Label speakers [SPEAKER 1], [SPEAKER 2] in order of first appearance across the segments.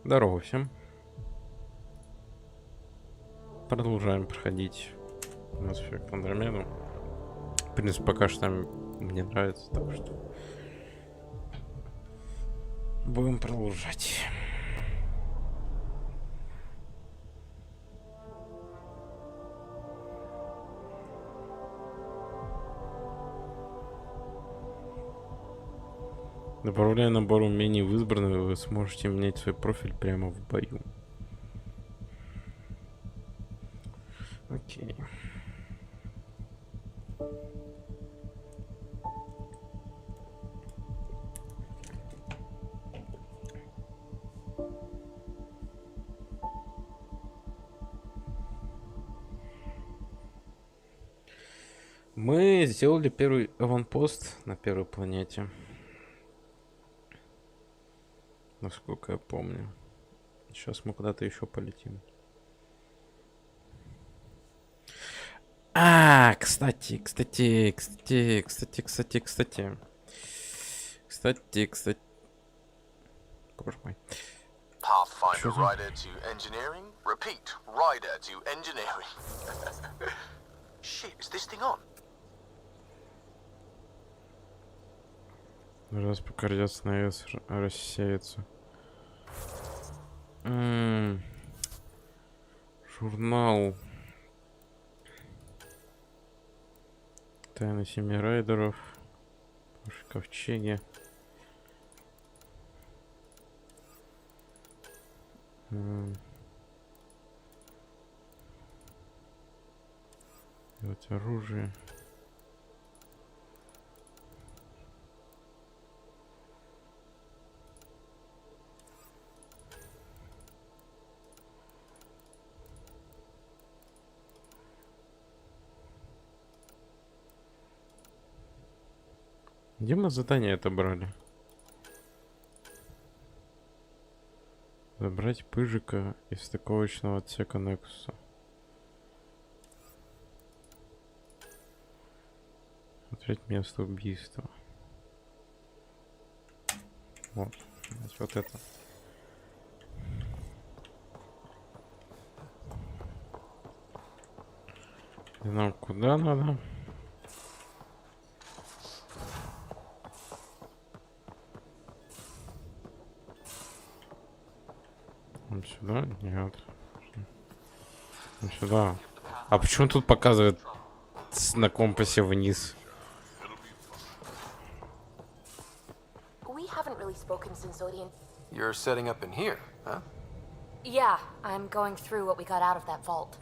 [SPEAKER 1] Здорово всем. Продолжаем проходить Mass Effect Andromeda. В принципе, пока что мне нравится, так что будем продолжать. Добавляя набор умений в избранное, вы сможете менять свой профиль прямо в бою. Окей. Мы сделали первый аванпост на первой планете. Насколько я помню. Сейчас мы куда-то еще полетим. Кстати. Боже мой.
[SPEAKER 2] Pathfinder rider to engineering. Repeat, rider to engineering. Shit, is this thing on?
[SPEAKER 1] Раз пока радиация S рассеется. Журнал. Тайны 7 райдеров. Ковчеги. Вот оружие. Где мы задание отобрали? Забрать пыжика из стыковочного отсека Нексуса. Смотреть место убийства. Вот. Вот это. И нам куда надо? Сюда? Нет. Сюда. А почему тут показывает на компасе вниз?
[SPEAKER 2] You're setting up in here, huh?
[SPEAKER 3] Yeah, I'm going through what we got out of that vault.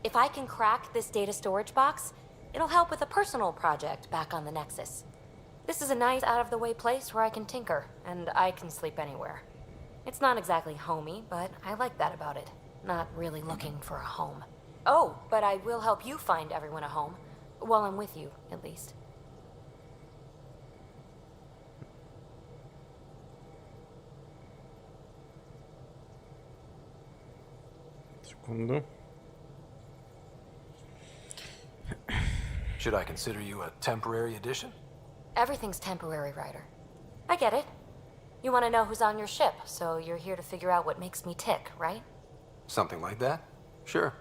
[SPEAKER 3] If I can crack this data storage box, it'll help with a personal project back on the Nexus. This is a nice out-of-the-way place where I can tinker, and I can sleep anywhere. It's not exactly homey, but I like that about it. Not really looking for a home. Oh, but I will help you find everyone a home. While I'm with you, at least.
[SPEAKER 1] Секунду.
[SPEAKER 2] Should I consider you a temporary addition?
[SPEAKER 3] Everything's temporary, Ryder. I get it. You want to know who's on your ship, so you're here to figure out what makes me tick, right?
[SPEAKER 2] Something like that? Sure.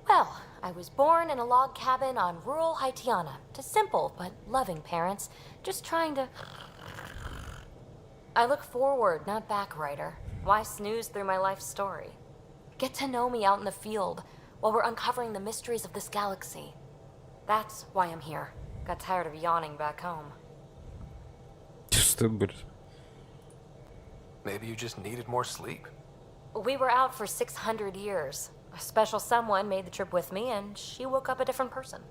[SPEAKER 3] Well, I was born in a log cabin on rural Haitiana to simple but loving parents, just trying to... I look forward, not back, Ryder. Why snooze through my life story? Get to know me out in the field while we're uncovering the mysteries of this galaxy. That's why I'm here. Got tired of yawning back home.
[SPEAKER 1] Стыд будет.
[SPEAKER 2] Maybe you just needed more sleep.
[SPEAKER 3] We were out for 600 years. A special someone made the trip with me, and she woke up a different person.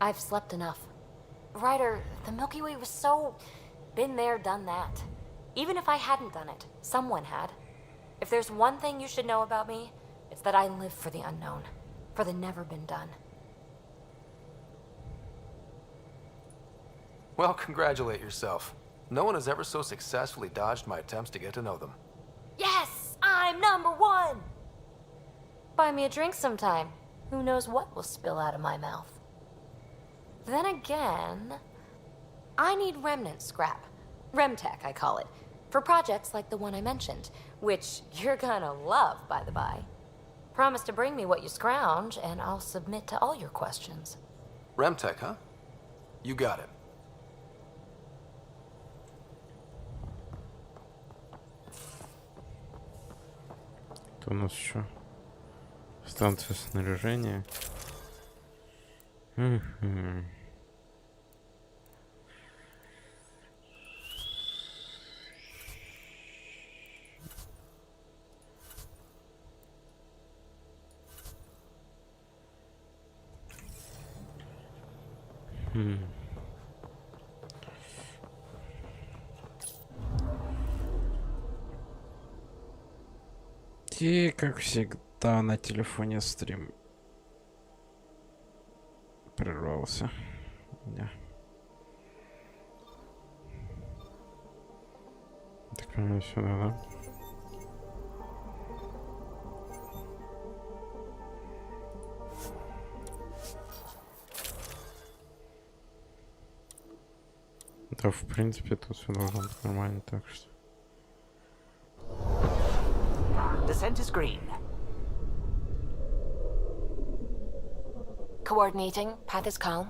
[SPEAKER 3] I've slept enough. Ryder, the Milky Way was so... been there, done that. Even if I hadn't done it, someone had. If there's one thing you should know about me, it's that I live for the unknown. For the never been done.
[SPEAKER 2] Well, congratulate yourself. No one has ever so successfully dodged my attempts to get to know them.
[SPEAKER 3] Yes! I'm #1! Buy me a drink sometime. Who knows what will spill out of my mouth. Then again... I need remnant scrap. Remtech, I call it. For projects like the one I mentioned. Which you're gonna love, by the by. Promise to bring me what you scrounge, and I'll submit to all your questions.
[SPEAKER 2] Remtech, huh? You got it.
[SPEAKER 1] Это у нас что? Станция снаряжения. Мгм. И, как всегда, на телефоне стрим прервался. Да. Так, понимаю, сюда, да? Да, в принципе, тут все должно быть нормально, так что...
[SPEAKER 4] Descent is green.
[SPEAKER 3] Coordinating. Path is calm.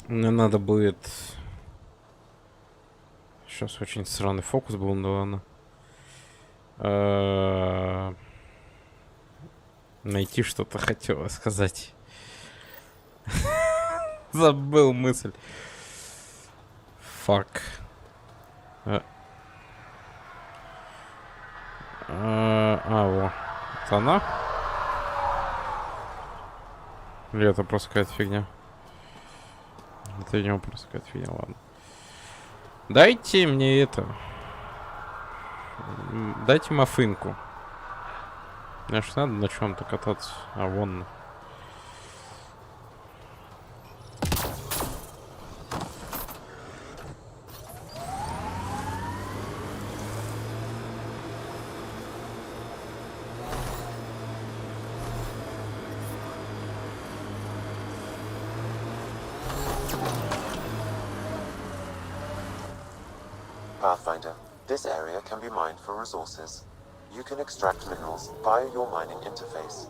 [SPEAKER 1] Мне надо будет... Сейчас очень странный фокус был, но ладно. Найти что-то хотела сказать. Забыл мысль. Фак. Во. Это она? Или это просто какая-то фигня? Это, видимо, просто какая-то фигня, ладно. Дайте мне это. Дайте мафынку. Мне ж надо на чем-то кататься. А вон.
[SPEAKER 5] Pathfinder, this area can be mined for resources. You can extract minerals via your mining interface.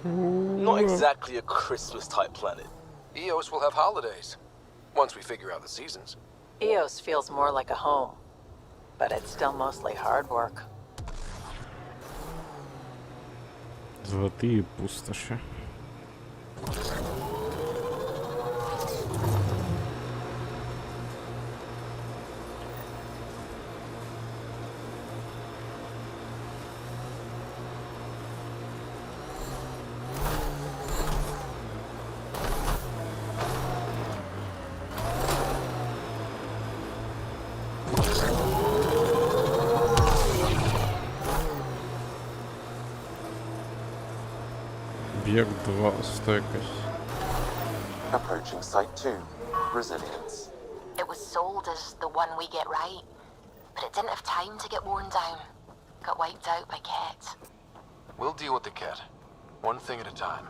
[SPEAKER 6] Not exactly a Christmas-type planet.
[SPEAKER 2] Eos will have holidays. Once we figure out the seasons.
[SPEAKER 4] Eos feels more like a home, but it's still mostly hard work.
[SPEAKER 1] Золотые пустоши. Объект 2. Стойкость.
[SPEAKER 5] Approaching Site 2. Resilience.
[SPEAKER 3] It was sold as the one we get right, but it didn't have time to get worn down. Got wiped out by Ket.
[SPEAKER 2] We'll deal with the cat. One thing at a time.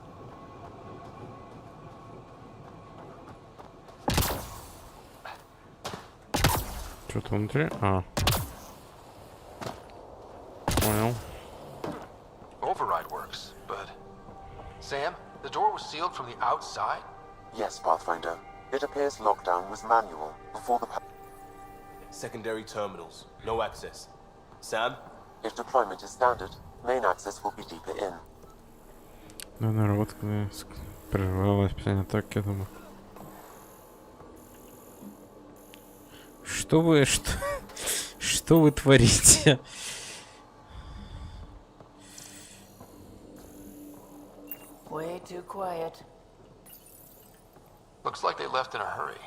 [SPEAKER 1] Что-то внутри? А. Понял.
[SPEAKER 2] Override works, but... Sam, the door was sealed from the outside?
[SPEAKER 5] Yes, Pathfinder. It appears lockdown was manual before the...
[SPEAKER 6] Secondary terminals. No access. Sam?
[SPEAKER 5] If deployment is standard, main access will be deeper in.
[SPEAKER 1] Да, наработка прервалась после атаки, я думаю. Что вы творите?
[SPEAKER 4] Way too quiet.
[SPEAKER 2] Looks like they left in a hurry.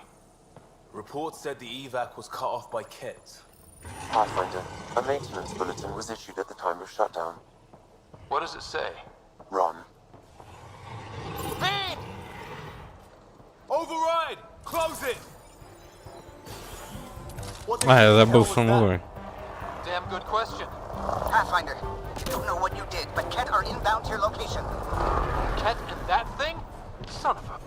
[SPEAKER 6] Reports said the evac was cut off by Ket.
[SPEAKER 5] Pathfinder, a maintenance bulletin was issued at the time of shutdown.
[SPEAKER 2] What does it say?
[SPEAKER 5] Run.
[SPEAKER 6] Speed! Override! Close it! What the
[SPEAKER 1] А, я
[SPEAKER 6] hell
[SPEAKER 1] забыл
[SPEAKER 6] was that?
[SPEAKER 1] самого.
[SPEAKER 2] Damn good question.
[SPEAKER 7] Pathfinder, don't know what you did, but Ket are inbound to your location.
[SPEAKER 2] Cat and that thing? Son of a...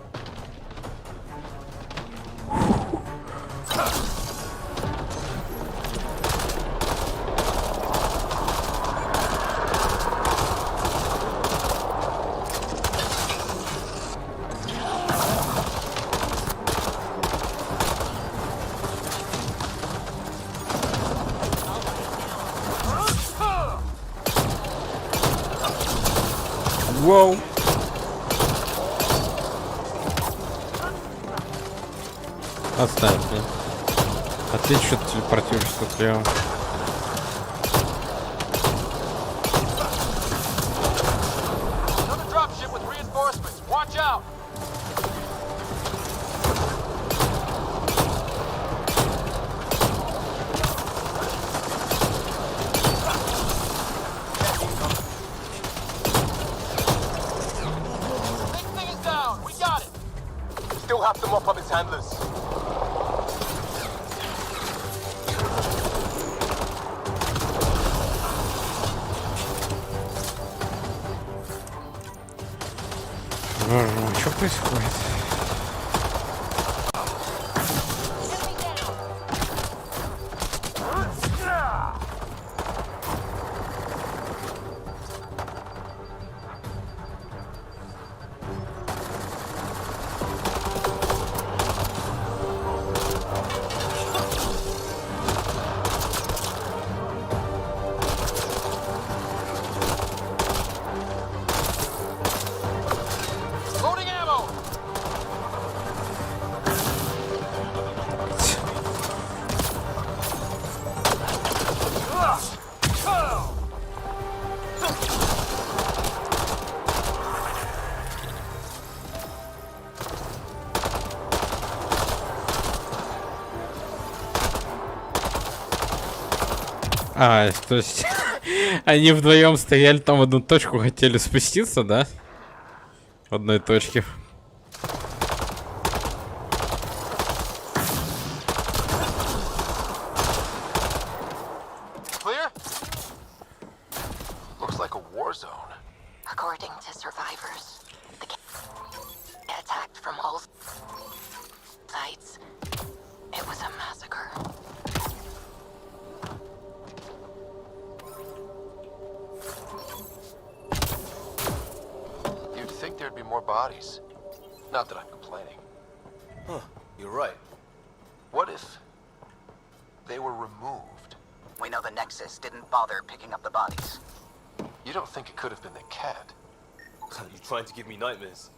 [SPEAKER 1] Воу! Оставь, блин. А ты что-то телепортируешься слева.
[SPEAKER 2] Another dropship with reinforcements. Watch out! Big thing is down. We got it.
[SPEAKER 6] Still have to mop up its handlers.
[SPEAKER 1] Что происходит?
[SPEAKER 2] Loading ammo.
[SPEAKER 1] А, то есть они вдвоем стояли там в одну точку, хотели спуститься, да? В одной точке.
[SPEAKER 2] Clear? Looks like a war zone.
[SPEAKER 3] According to survivors, the Ket attacked from all sides. It was a massacre.
[SPEAKER 2] You'd think there'd be more bodies. Not that I'm complaining.
[SPEAKER 6] Huh, you're right.
[SPEAKER 2] What if they were removed?
[SPEAKER 7] We know the Nexus didn't bother picking up the bodies.
[SPEAKER 2] You don't think it could have been the cat?
[SPEAKER 6] You trying to give me nightmares?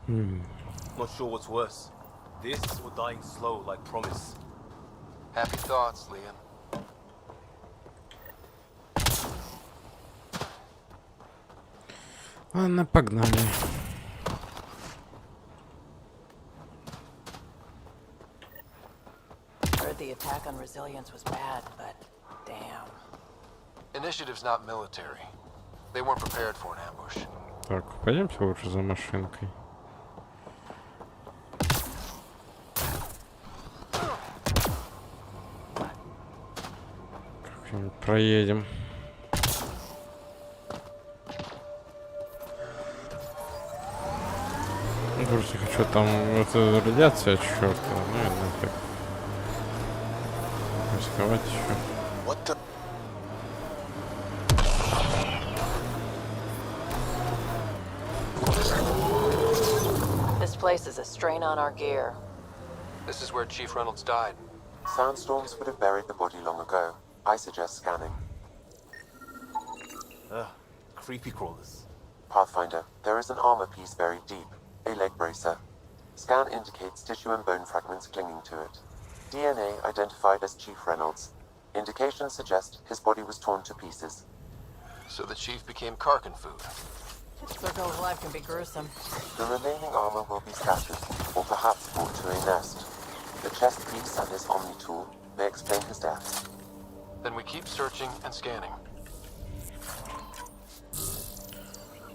[SPEAKER 6] Not sure what's worse. This or dying slow like promise.
[SPEAKER 2] Happy thoughts, Liam.
[SPEAKER 1] Ладно, погнали.
[SPEAKER 4] Heard the attack on Resilience was bad, but damn.
[SPEAKER 2] Initiative's not military. They weren't prepared for an ambush.
[SPEAKER 1] Так, пойдемте лучше за машинкой. Как-нибудь проедем. Ну, просто хочу там... Это радиация чёрта. Ну и нафиг. Рисковать еще.
[SPEAKER 2] What the?
[SPEAKER 4] This place is a strain on our gear.
[SPEAKER 2] This is where Chief Reynolds died.
[SPEAKER 5] Sandstorms would have buried the body long ago. I suggest scanning.
[SPEAKER 6] Ugh, creepy crawlers.
[SPEAKER 5] Pathfinder, there is an armor piece buried deep. A leg bracer. Scan indicates tissue and bone fragments clinging to it. DNA identified as Chief Reynolds. Indications suggest his body was torn to pieces.
[SPEAKER 2] So the Chief became Karkin food.
[SPEAKER 4] Circle of life can be gruesome.
[SPEAKER 5] The remaining armor will be scattered, or perhaps brought to a nest. The chest piece and his Omni tool may explain his death.
[SPEAKER 2] Then we keep searching and scanning.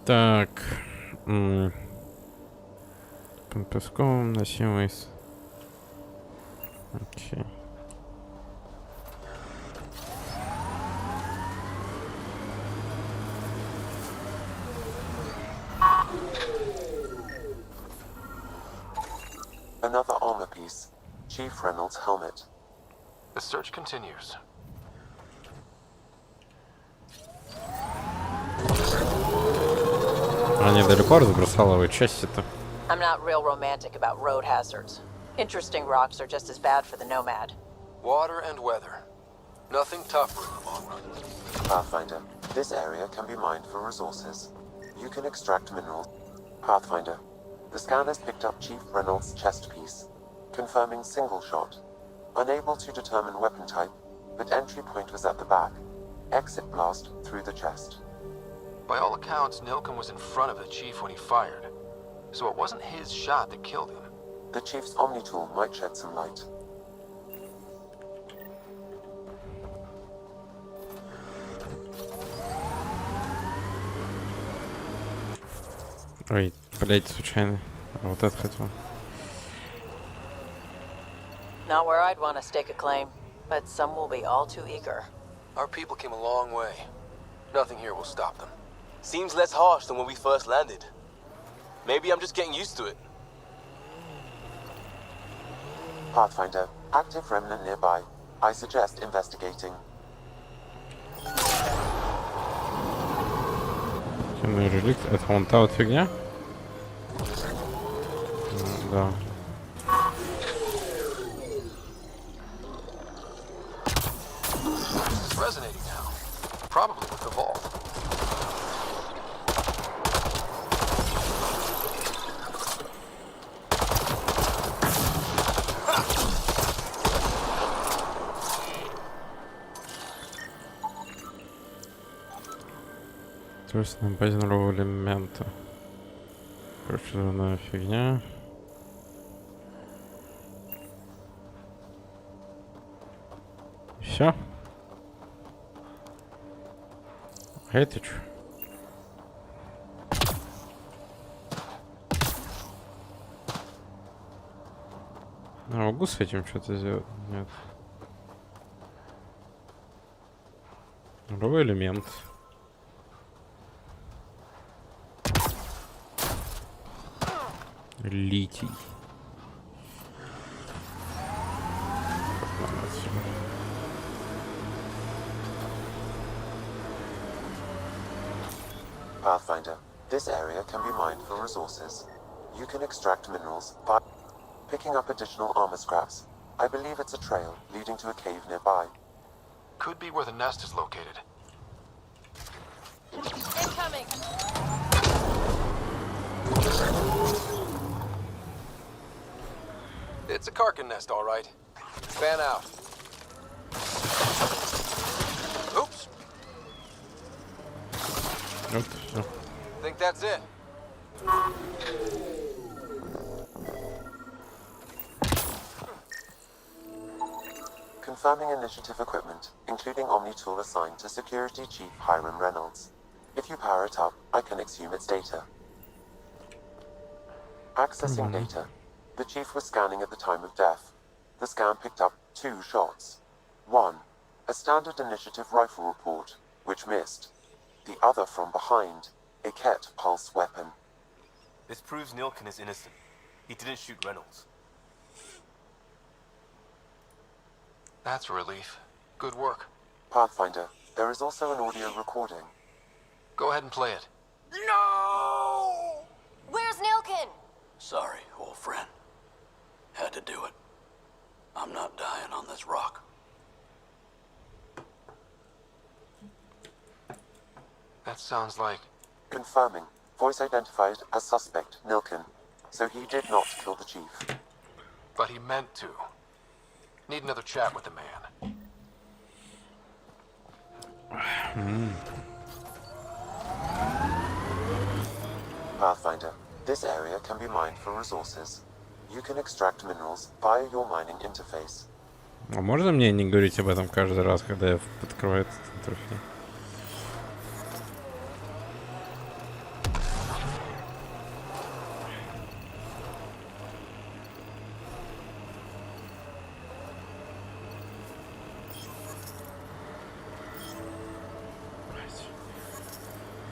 [SPEAKER 1] Так. Под песком носимый. Окей.
[SPEAKER 5] Another armor piece. Chief Reynolds' helmet.
[SPEAKER 2] The search continues.
[SPEAKER 1] Они далеко разбросаловые части-то.
[SPEAKER 4] I'm not real romantic about road hazards. Interesting rocks are just as bad for the Nomad.
[SPEAKER 2] Water and weather. Nothing tougher in the long run.
[SPEAKER 5] Pathfinder, this area can be mined for resources. You can extract minerals. Pathfinder, the scanners picked up Chief Reynolds' chest piece, confirming single shot. Unable to determine weapon type, but entry point was at the back. Exit blast through the chest.
[SPEAKER 2] By all accounts, Nilkum was in front of the Chief when he fired. So it wasn't his shot that killed him.
[SPEAKER 5] The Chief's Omni tool might shed some light.
[SPEAKER 1] Ой, блять, случайно. А вот это хотел.
[SPEAKER 4] Not where I'd want to stake a claim, but some will be all too eager.
[SPEAKER 2] Our people came a long way. Nothing here will stop them.
[SPEAKER 6] Seems less harsh than when we first landed. Maybe I'm just getting used to it.
[SPEAKER 5] Pathfinder, active remnant nearby. I suggest investigating.
[SPEAKER 1] Темный реликт. Это вон та вот фигня? Да.
[SPEAKER 2] It's resonating now. Probably with the vault.
[SPEAKER 1] То есть на базе нового элемента. Короче, фигня. Все. А это чё? А могу с этим что-то сделать? Нет. Новый элемент. Литий.
[SPEAKER 5] Pathfinder, this area can be mined for resources. You can extract minerals by picking up additional armor scraps. I believe it's a trail leading to a cave nearby.
[SPEAKER 2] Could be where the nest is located.
[SPEAKER 4] Incoming!
[SPEAKER 2] It's a Karkin nest, all right. Fan out. Oops.
[SPEAKER 1] Вот, все.
[SPEAKER 2] Think that's it.
[SPEAKER 5] Confirming initiative equipment, including Omni tool assigned to Security Chief Hiram Reynolds. If you power it up, I can exhume its data. Accessing data. The Chief was scanning at the time of death. The scan picked up 2 shots. One, a standard initiative rifle report, which missed. The other from behind, a Ket pulse weapon.
[SPEAKER 6] This proves Nilkin is innocent. He didn't shoot Reynolds.
[SPEAKER 2] That's a relief. Good work.
[SPEAKER 5] Pathfinder, there is also an audio recording.
[SPEAKER 2] Go ahead and play it.
[SPEAKER 7] No!
[SPEAKER 3] Where's Nilkin?
[SPEAKER 8] Sorry, old friend. Had to do it. I'm not dying on this rock.
[SPEAKER 2] That sounds like...
[SPEAKER 5] Confirming. Voice identified as suspect, Nilkin. So he did not kill the Chief.
[SPEAKER 2] But he meant to. Need another chat with the man.
[SPEAKER 5] Pathfinder, this area can be mined for resources. You can extract minerals via your mining interface.
[SPEAKER 1] А можно мне не говорить об этом каждый раз, когда я открываю этот интерфейс?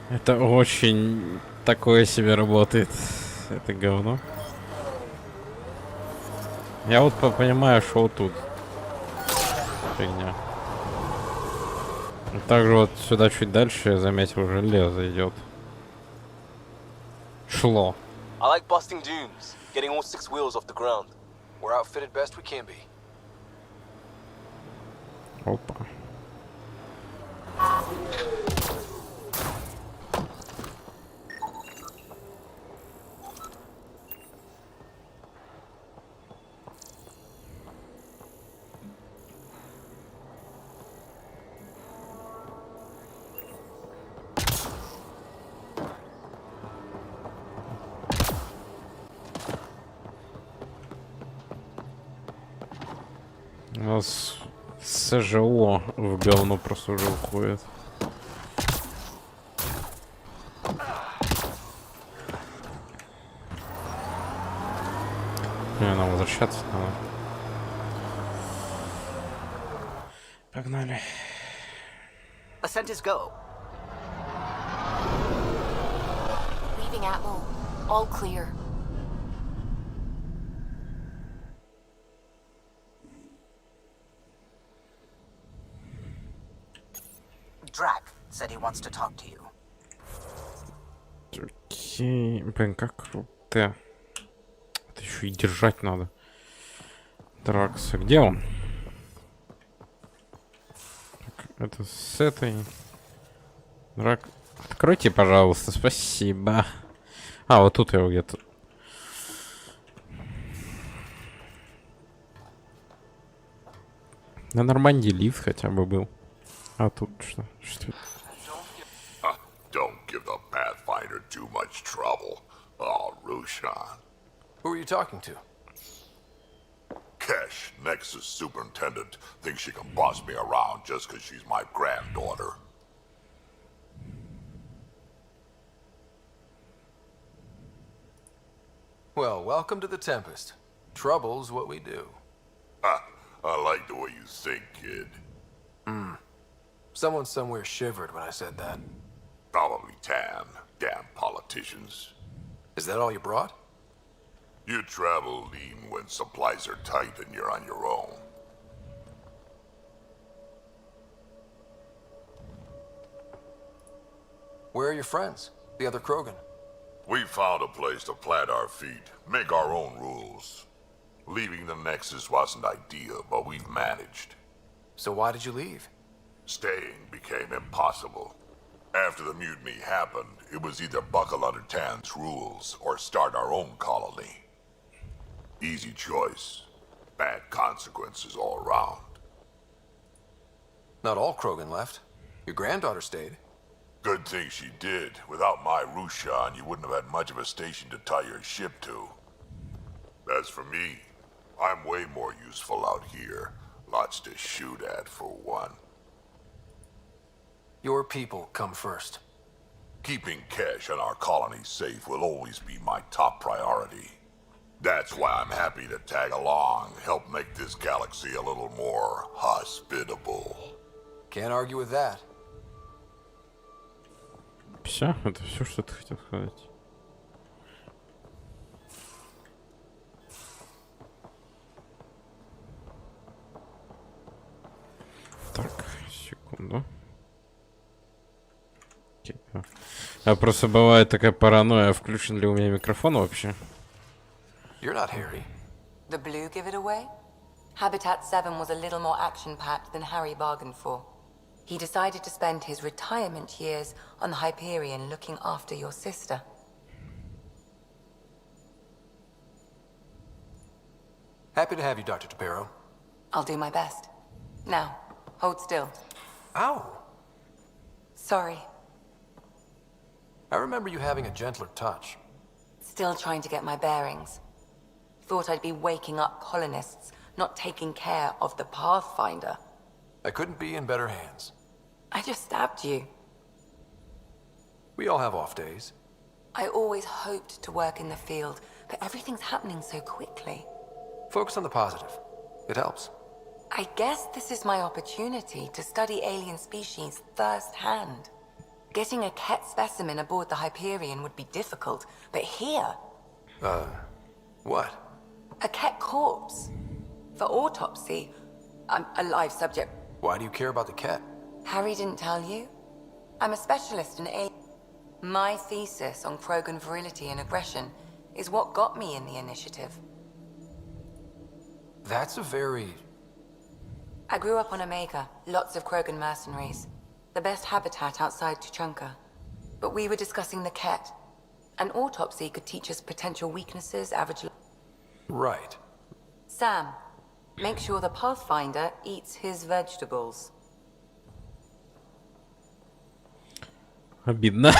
[SPEAKER 1] Это очень такое себе работает. Это говно. Я вот понимаю, что вот тут фигня. И также вот сюда чуть дальше я заметил, железо идет. Шло.
[SPEAKER 6] I like busting dunes, getting all 6 wheels off the ground.
[SPEAKER 2] We're outfitted best we can be.
[SPEAKER 1] Опа. У нас СЖО в говно просто уже уходит. Не, нам возвращаться надо. Погнали.
[SPEAKER 7] Ascent is go.
[SPEAKER 3] Leaving Atmo. All clear.
[SPEAKER 7] Drac said he wants to talk to you.
[SPEAKER 1] Окей. Блин, как круто. Это еще и держать надо. Дракса. Где он? Так, это с этой. Драк. Откройте, пожалуйста. Спасибо. А, вот тут его где-то. На Нормандии лифт хотя бы был. А тут что? Что это?
[SPEAKER 9] Don't give the Pathfinder too much trouble. Oh, Rushan.
[SPEAKER 2] Who are you talking to?
[SPEAKER 9] Kesh, Nexus superintendent, thinks she can boss me around just because she's my granddaughter.
[SPEAKER 2] Well, welcome to the Tempest. Trouble's what we do.
[SPEAKER 9] Ha, I like the way you think, kid.
[SPEAKER 2] Someone somewhere shivered when I said that.
[SPEAKER 9] Probably Tan. Damn politicians.
[SPEAKER 2] Is that all you brought?
[SPEAKER 9] You travel lean when supplies are tight and you're on your own.
[SPEAKER 2] Where are your friends? The other Krogan?
[SPEAKER 9] We found a place to plant our feet, make our own rules. Leaving the Nexus wasn't ideal, but we've managed.
[SPEAKER 2] So why did you leave?
[SPEAKER 9] Staying became impossible. After the mutiny happened, it was either buckle under Tan's rules or start our own colony. Easy choice. Bad consequences all around.
[SPEAKER 2] Not all Krogan left. Your granddaughter stayed.
[SPEAKER 9] Good thing she did. Without my Rushan, you wouldn't have had much of a station to tie your ship to. As for me, I'm way more useful out here. Lots to shoot at, for one.
[SPEAKER 2] Your people come first.
[SPEAKER 9] Keeping Kesh and our colony safe will always be my top priority. That's why I'm happy to tag along, help make this galaxy a little more hospitable.
[SPEAKER 2] Can't argue with that.
[SPEAKER 1] Все, это все, что ты хотел сказать. Так, секунду. Типа. А просто бывает такая паранойя, включен ли у меня микрофон вообще.
[SPEAKER 2] You're not Harry.
[SPEAKER 3] The blue give it away? Habitat 7 was a little more action-packed than Harry bargained for. He decided to spend his retirement years on the Hyperion looking after your sister.
[SPEAKER 2] Happy to have you, Dr. Tapero.
[SPEAKER 3] I'll do my best. Now, hold still.
[SPEAKER 2] Ow!
[SPEAKER 3] Sorry.
[SPEAKER 2] I remember you having a gentler touch.
[SPEAKER 3] Still trying to get my bearings. Thought I'd be waking up colonists, not taking care of the Pathfinder.
[SPEAKER 2] I couldn't be in better hands.
[SPEAKER 3] I just stabbed you.
[SPEAKER 2] We all have off days.
[SPEAKER 3] I always hoped to work in the field, but everything's happening so quickly.
[SPEAKER 2] Focus on the positive. It helps.
[SPEAKER 3] I guess this is my opportunity to study alien species firsthand. Getting a Ket specimen aboard the Hyperion would be difficult, but here...
[SPEAKER 2] What?
[SPEAKER 3] A Ket corpse. For autopsy, a live subject.
[SPEAKER 2] Why do you care about the cat?
[SPEAKER 3] Harry didn't tell you? I'm a specialist in alien... My thesis on Krogan virility and aggression is what got me in the initiative.
[SPEAKER 2] That's a very...
[SPEAKER 3] I grew up on Omega, lots of Krogan mercenaries. The best habitat outside Tuchanka. But we were discussing the Ket. An autopsy could teach us potential weaknesses, average...
[SPEAKER 2] Right.
[SPEAKER 3] Sam, make sure the Pathfinder eats his vegetables.
[SPEAKER 1] Обидно.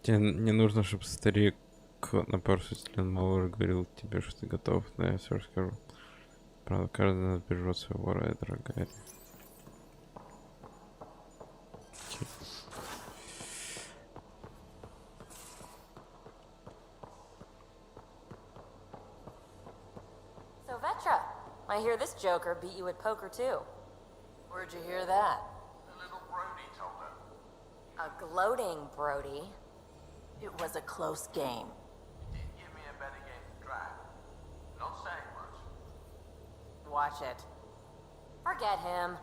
[SPEAKER 1] Тебе не нужно, чтобы старик на пару сотен малыш говорил тебе, что ты готов. Да, я все расскажу. Правда, каждый нас бережет своего райдера, Гарри.
[SPEAKER 3] So, Vetra, I hear this joker beat you at poker, too. Where'd you hear that?
[SPEAKER 7] The little Brody told her.
[SPEAKER 3] A gloating Brody.
[SPEAKER 4] It was a close game.
[SPEAKER 7] He did give me a better game to drive. Not saying much.
[SPEAKER 3] Watch it. Forget him.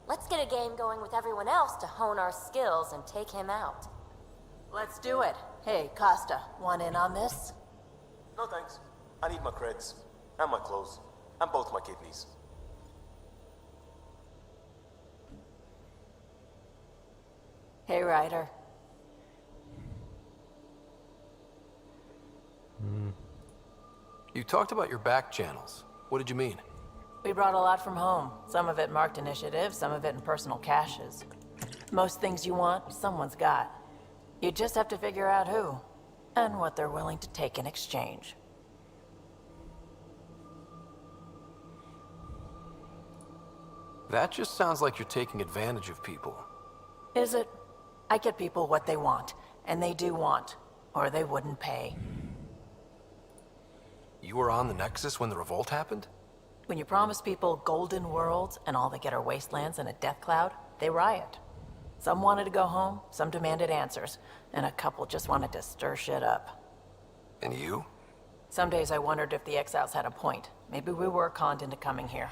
[SPEAKER 3] Let's get a game going with everyone else to hone our skills and take him out.
[SPEAKER 4] Let's do it. Hey, Costa, want in on this?
[SPEAKER 6] No thanks. I need my creds. And my clothes. And both my kidneys.
[SPEAKER 4] Hey, Ryder.
[SPEAKER 2] You talked about your back channels. What did you mean?
[SPEAKER 4] We brought a lot from home. Some of it marked initiative, some of it in personal caches. Most things you want, someone's got. You just have to figure out who, and what they're willing to take in exchange.
[SPEAKER 2] That just sounds like you're taking advantage of people.
[SPEAKER 4] Is it? I get people what they want, and they do want, or they wouldn't pay.
[SPEAKER 2] You were on the Nexus when the revolt happened?
[SPEAKER 4] When you promise people golden worlds and all they get are wastelands and a death cloud, they riot. Some wanted to go home, some demanded answers, and a couple just wanted to stir shit up.
[SPEAKER 2] And you?
[SPEAKER 4] Some days I wondered if the exiles had a point. Maybe we were conned into coming here.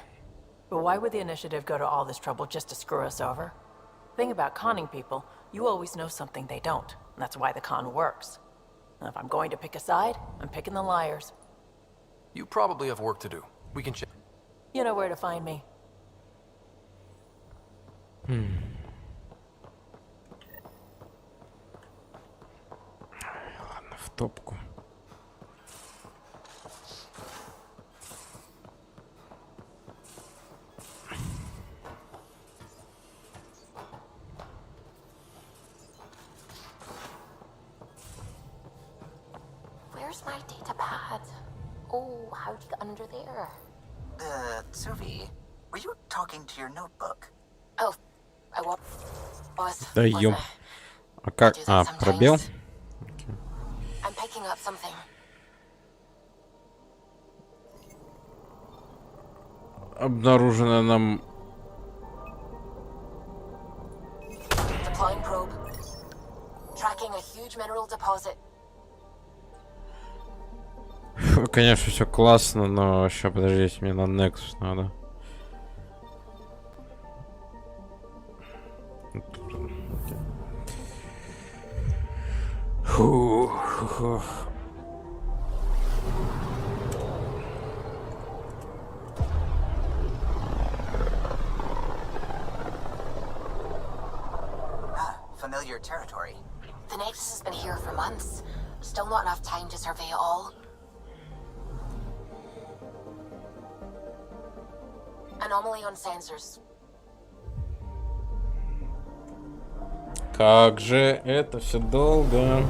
[SPEAKER 4] But why would the initiative go to all this trouble just to screw us over? Thing about conning people, you always know something they don't. And that's why the con works. And if I'm going to pick a side, I'm picking the liars.
[SPEAKER 2] You probably have work to do. We can check.
[SPEAKER 4] You know where to find me.
[SPEAKER 1] Ладно, в топку.
[SPEAKER 3] Where's my data pad? Oh, how'd you get under there?
[SPEAKER 7] Suvi, were you talking to your notebook?
[SPEAKER 3] Oh, I was.
[SPEAKER 1] Да
[SPEAKER 3] Wasn't
[SPEAKER 1] ём.
[SPEAKER 3] I?
[SPEAKER 1] А как?
[SPEAKER 3] Do that
[SPEAKER 1] А, пробел?
[SPEAKER 3] sometimes. I'm picking up something.
[SPEAKER 1] Обнаружено нам...
[SPEAKER 3] Deploying probe. Tracking a huge mineral deposit.
[SPEAKER 1] Конечно, все классно, но сейчас, подождите, мне на Nexus надо. Фу.
[SPEAKER 7] Familiar territory.
[SPEAKER 3] The Nexus has been here for months. Still not enough time to survey it all. Anomaly on sensors.
[SPEAKER 1] Как же это все долго.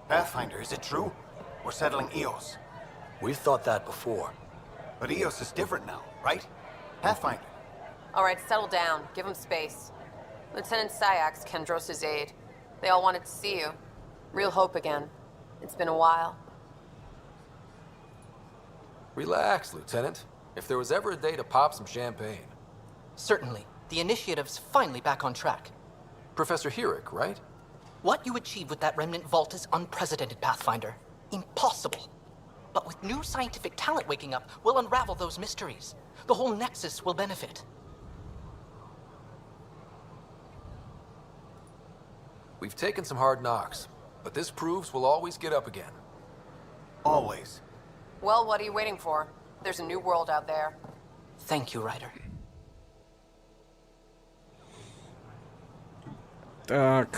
[SPEAKER 7] Pathfinder, is it true? We're settling Eos.
[SPEAKER 8] We've thought that before.
[SPEAKER 7] But Eos is different now, right? Pathfinder.
[SPEAKER 10] All right, settle down. Give him space. Lieutenant Syax, Kendros' aide. They all wanted to see you. Real hope again. It's been a while.
[SPEAKER 2] Relax, Lieutenant. If there was ever a day to pop some champagne.
[SPEAKER 11] Certainly. The initiative's finally back on track.
[SPEAKER 2] Professor Herrick, right?
[SPEAKER 11] What you achieved with that remnant vault is unprecedented, Pathfinder. Impossible. But with new scientific talent waking up, we'll unravel those mysteries. The whole Nexus will benefit.
[SPEAKER 2] We've taken some hard knocks, but this proves we'll always get up again.
[SPEAKER 7] Always.
[SPEAKER 10] Well, what are you waiting for? There's a new world out there.
[SPEAKER 11] Thank you, Ryder.
[SPEAKER 1] Так.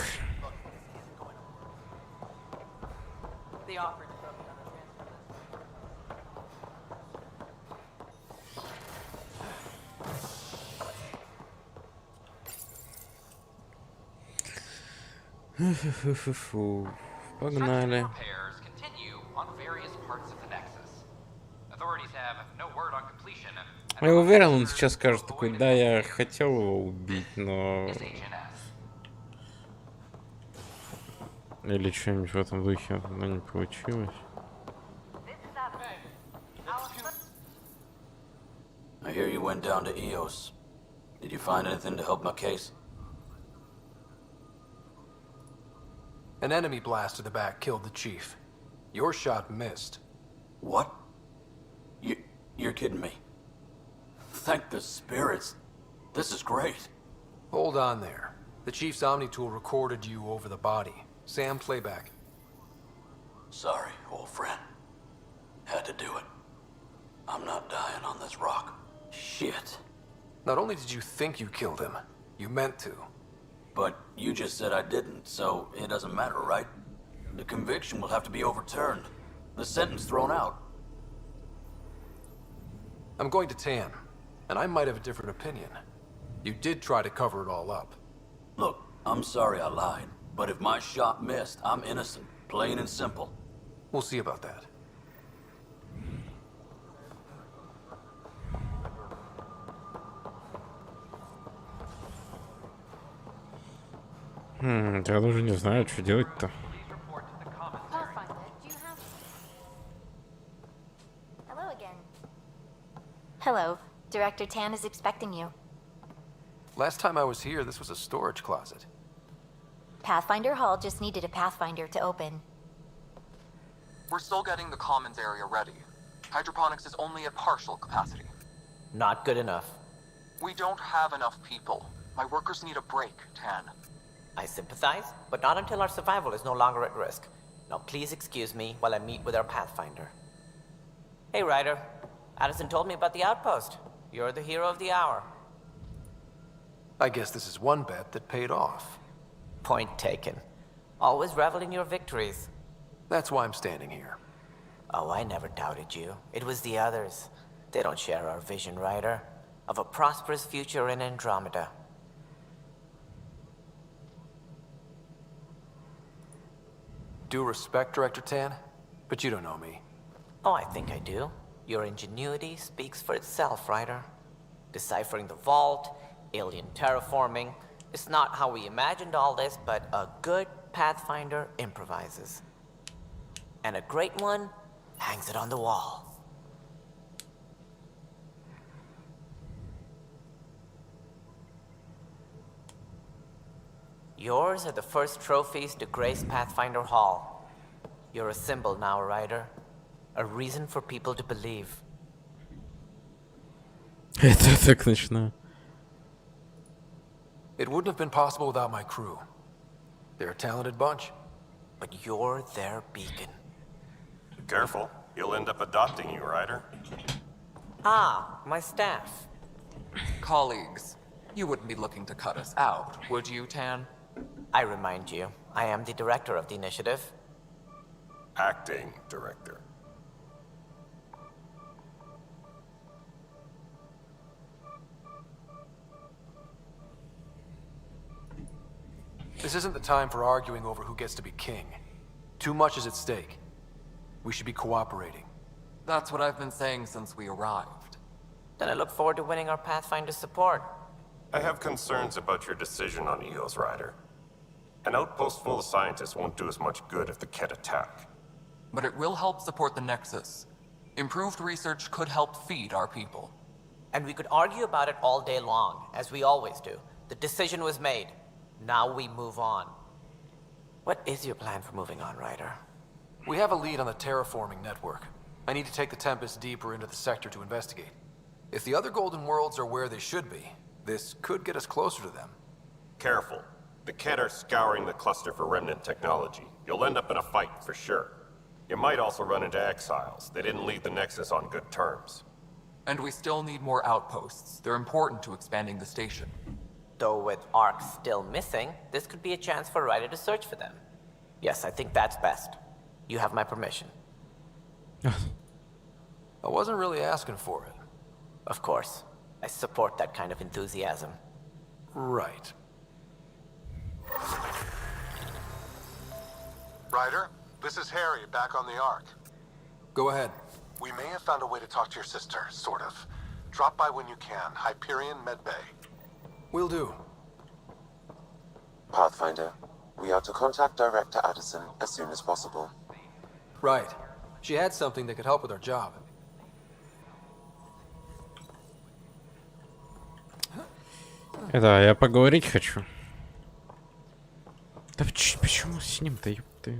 [SPEAKER 4] The offer.
[SPEAKER 1] Фу-фу-фу-фу. Погнали.
[SPEAKER 12] Repairs continue on various parts of the Nexus. Authorities have no word on completion.
[SPEAKER 1] Я уверен, он сейчас скажет такой, да, я хотел его убить, но... Или что-нибудь в этом духе, но не получилось.
[SPEAKER 8] I hear you went down to Eos. Did you find anything to help my case?
[SPEAKER 2] An enemy blast to the back killed the chief. Your shot missed.
[SPEAKER 8] What? You're kidding me. Thank the spirits. This is great.
[SPEAKER 2] Hold on there. The chief's Omni tool recorded you over the body. Sam, playback.
[SPEAKER 8] Sorry, old friend. Had to do it. I'm not dying on this rock. Shit.
[SPEAKER 2] Not only did you think you killed him, you meant to.
[SPEAKER 8] But you just said I didn't, so it doesn't matter, right? The conviction will have to be overturned. The sentence thrown out.
[SPEAKER 2] I'm going to Tan, and I might have a different opinion. You did try to cover it all up.
[SPEAKER 8] Look, I'm sorry I lied, but if my shot missed, I'm innocent. Plain and simple.
[SPEAKER 2] We'll see about that.
[SPEAKER 1] Я даже не знаю, что делать-то.
[SPEAKER 3] Hello again. Hello. Director Tan is expecting you.
[SPEAKER 2] Last time I was here, this was a storage closet.
[SPEAKER 13] Pathfinder Hall just needed a Pathfinder to open.
[SPEAKER 14] We're still getting the commons area ready. Hydroponics is only at partial capacity.
[SPEAKER 11] Not good enough.
[SPEAKER 14] We don't have enough people. My workers need a break, Tan.
[SPEAKER 11] I sympathize, but not until our survival is no longer at risk. Now please excuse me while I meet with our Pathfinder. Hey, Ryder. Addison told me about the outpost. You're the hero of the hour.
[SPEAKER 2] I guess this is one bet that paid off.
[SPEAKER 11] Point taken. Always revel in your victories.
[SPEAKER 2] That's why I'm standing here.
[SPEAKER 11] Oh, I never doubted you. It was the others. They don't share our vision, Ryder, of a prosperous future in Andromeda.
[SPEAKER 2] Due respect, Director Tan, but you don't know me.
[SPEAKER 11] Oh, I think I do. Your ingenuity speaks for itself, Ryder. Deciphering the vault, alien terraforming. It's not how we imagined all this, but a good Pathfinder improvises. And a great one hangs it on the wall. Yours are the first trophies to grace Pathfinder Hall. You're a symbol now, Ryder. A reason for people to believe.
[SPEAKER 1] Это так начинаю.
[SPEAKER 2] It wouldn't have been possible without my crew. They're a talented bunch.
[SPEAKER 11] But you're their beacon.
[SPEAKER 15] Careful. He'll end up adopting you, Ryder.
[SPEAKER 11] Ah, my staff.
[SPEAKER 14] Colleagues, you wouldn't be looking to cut us out, would you, Tan?
[SPEAKER 11] I remind you, I am the director of the initiative.
[SPEAKER 15] Acting director.
[SPEAKER 2] This isn't the time for arguing over who gets to be king. Too much is at stake. We should be cooperating.
[SPEAKER 14] That's what I've been saying since we arrived.
[SPEAKER 11] Then I look forward to winning our Pathfinder support.
[SPEAKER 15] I have concerns about your decision on Eos, Ryder. An outpost full of scientists won't do as much good if the Ket attack.
[SPEAKER 14] But it will help support the Nexus. Improved research could help feed our people.
[SPEAKER 11] And we could argue about it all day long, as we always do. The decision was made. Now we move on. What is your plan for moving on, Ryder?
[SPEAKER 2] We have a lead on the terraforming network. I need to take the Tempest deeper into the sector to investigate. If the other Golden Worlds are where they should be, this could get us closer to them.
[SPEAKER 15] Careful. The Ket are scouring the cluster for remnant technology. You'll end up in a fight for sure. You might also run into exiles. They didn't leave the Nexus on good terms.
[SPEAKER 14] And we still need more outposts. They're important to expanding the station.
[SPEAKER 11] Though with Ark still missing, this could be a chance for Ryder to search for them. Yes, I think that's best. You have my permission.
[SPEAKER 2] I wasn't really asking for it.
[SPEAKER 11] Of course. I support that kind of enthusiasm.
[SPEAKER 2] Right.
[SPEAKER 16] Ryder, this is Harry, back on the Ark.
[SPEAKER 2] Go ahead.
[SPEAKER 16] We may have found a way to talk to your sister, sort of. Drop by when you can. Hyperion Medbay.
[SPEAKER 2] Will do.
[SPEAKER 5] Pathfinder, we are to contact Director Addison as soon as possible.
[SPEAKER 2] Right. She had something that could help with our job.
[SPEAKER 1] Это, я поговорить хочу. Да почему с ним-то, ёпта,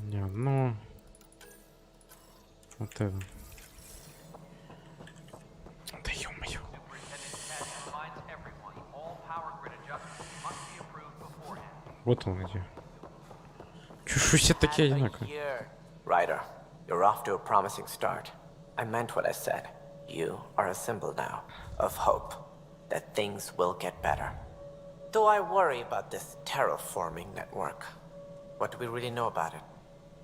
[SPEAKER 1] не одно. Вот это. Да ё-моё. Вот он где. Чё все такие одинаковые?
[SPEAKER 11] Ryder, you're off to a promising start. I meant what I said. You are a symbol now of hope that things will get better. Though I worry about this terraforming network. What do we really know about it?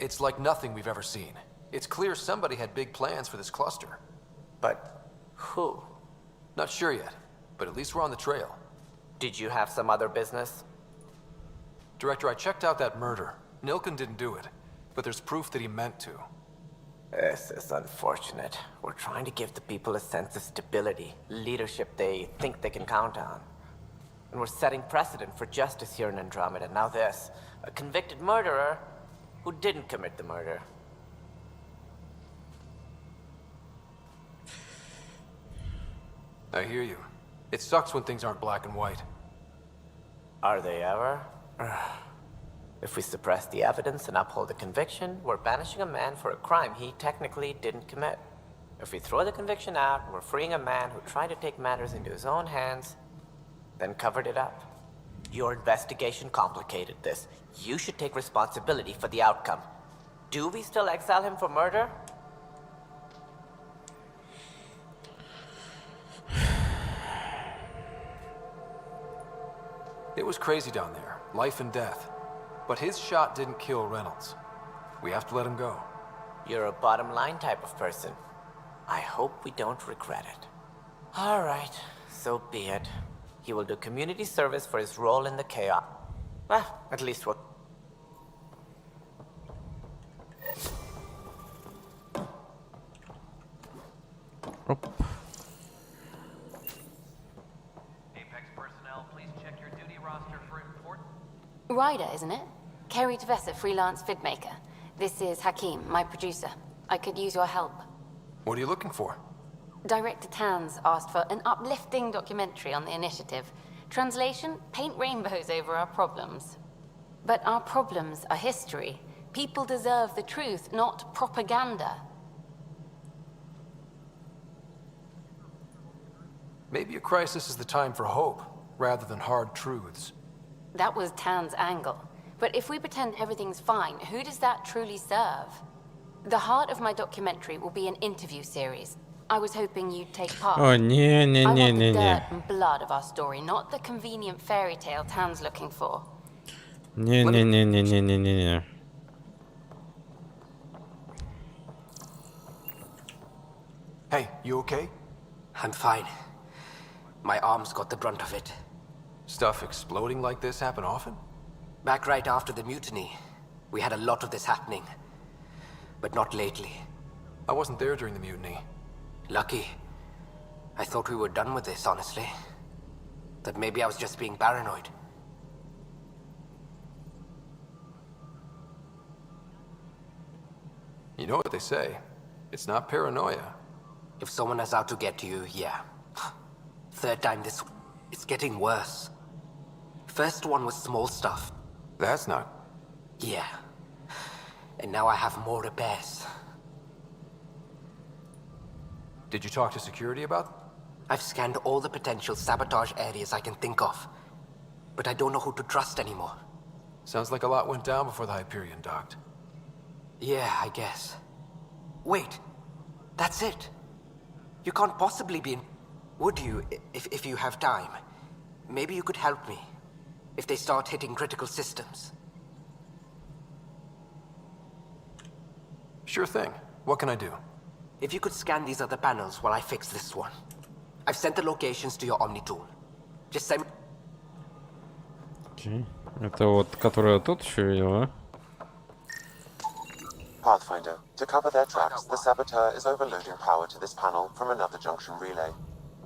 [SPEAKER 2] It's like nothing we've ever seen. It's clear somebody had big plans for this cluster.
[SPEAKER 11] But who?
[SPEAKER 2] Not sure yet, but at least we're on the trail.
[SPEAKER 11] Did you have some other business?
[SPEAKER 2] Director, I checked out that murder. Nilken didn't do it, but there's proof that he meant to.
[SPEAKER 11] This is unfortunate. We're trying to give the people a sense of stability, leadership they think they can count on. And we're setting precedent for justice here in Andromeda. Now this, a convicted murderer who didn't commit the murder.
[SPEAKER 2] I hear you. It sucks when things aren't black and white.
[SPEAKER 11] Are they ever? If we suppress the evidence and uphold the conviction, we're banishing a man for a crime he technically didn't commit. If we throw the conviction out, we're freeing a man who tried to take matters into his own hands, then covered it up. Your investigation complicated this. You should take responsibility for the outcome. Do we still exile him for murder?
[SPEAKER 2] It was crazy down there, life and death. But his shot didn't kill Reynolds. We have to let him go.
[SPEAKER 11] You're a bottom line type of person. I hope we don't regret it. All right, so be it. He will do community service for his role in the chaos. Well, at least what...
[SPEAKER 12] Apex personnel, please check your duty roster for important...
[SPEAKER 3] Ryder, isn't it? Kerry Tavessa, freelance vidmaker. This is Hakeem, my producer. I could use your help.
[SPEAKER 2] What are you looking for?
[SPEAKER 3] Director Tans asked for an uplifting documentary on the initiative. Translation, paint rainbows over our problems. But our problems are history. People deserve the truth, not propaganda.
[SPEAKER 2] Maybe a crisis is the time for hope, rather than hard truths.
[SPEAKER 3] That was Tan's angle. But if we pretend everything's fine, who does that truly serve? The heart of my documentary will be an interview series. I was hoping you'd take part.
[SPEAKER 1] О,
[SPEAKER 3] I want the
[SPEAKER 1] не-не-не-не-не.
[SPEAKER 3] dirt and blood of our story, not the convenient fairy tale Tan's looking for.
[SPEAKER 1] Не-не-не-не-не-не-не.
[SPEAKER 2] Hey, you okay?
[SPEAKER 17] I'm fine. My arms got the brunt of it.
[SPEAKER 2] Stuff exploding like this happen often?
[SPEAKER 17] Back right after the mutiny, we had a lot of this happening. But not lately.
[SPEAKER 2] I wasn't there during the mutiny.
[SPEAKER 17] Lucky. I thought we were done with this, honestly. That maybe I was just being paranoid.
[SPEAKER 2] You know what they say. It's not paranoia.
[SPEAKER 17] If someone is out to get you, yeah. Third time this... It's getting worse. First one was small stuff.
[SPEAKER 2] That's not...
[SPEAKER 17] Yeah. And now I have more repairs.
[SPEAKER 2] Did you talk to security about?
[SPEAKER 17] I've scanned all the potential sabotage areas I can think of. But I don't know who to trust anymore.
[SPEAKER 2] Sounds like a lot went down before the Hyperion docked.
[SPEAKER 17] Yeah, I guess. Wait. That's it. You can't possibly be in... Would you, if you have time? Maybe you could help me. If they start hitting critical systems.
[SPEAKER 2] Sure thing. What can I do?
[SPEAKER 17] If you could scan these other panels while I fix this one. I've sent the locations to your Omni tool. Just send...
[SPEAKER 1] Okay. Это вот, которая тут еще видела,
[SPEAKER 5] Pathfinder, to cover their tracks, the saboteur is overloading power to this panel from another junction relay.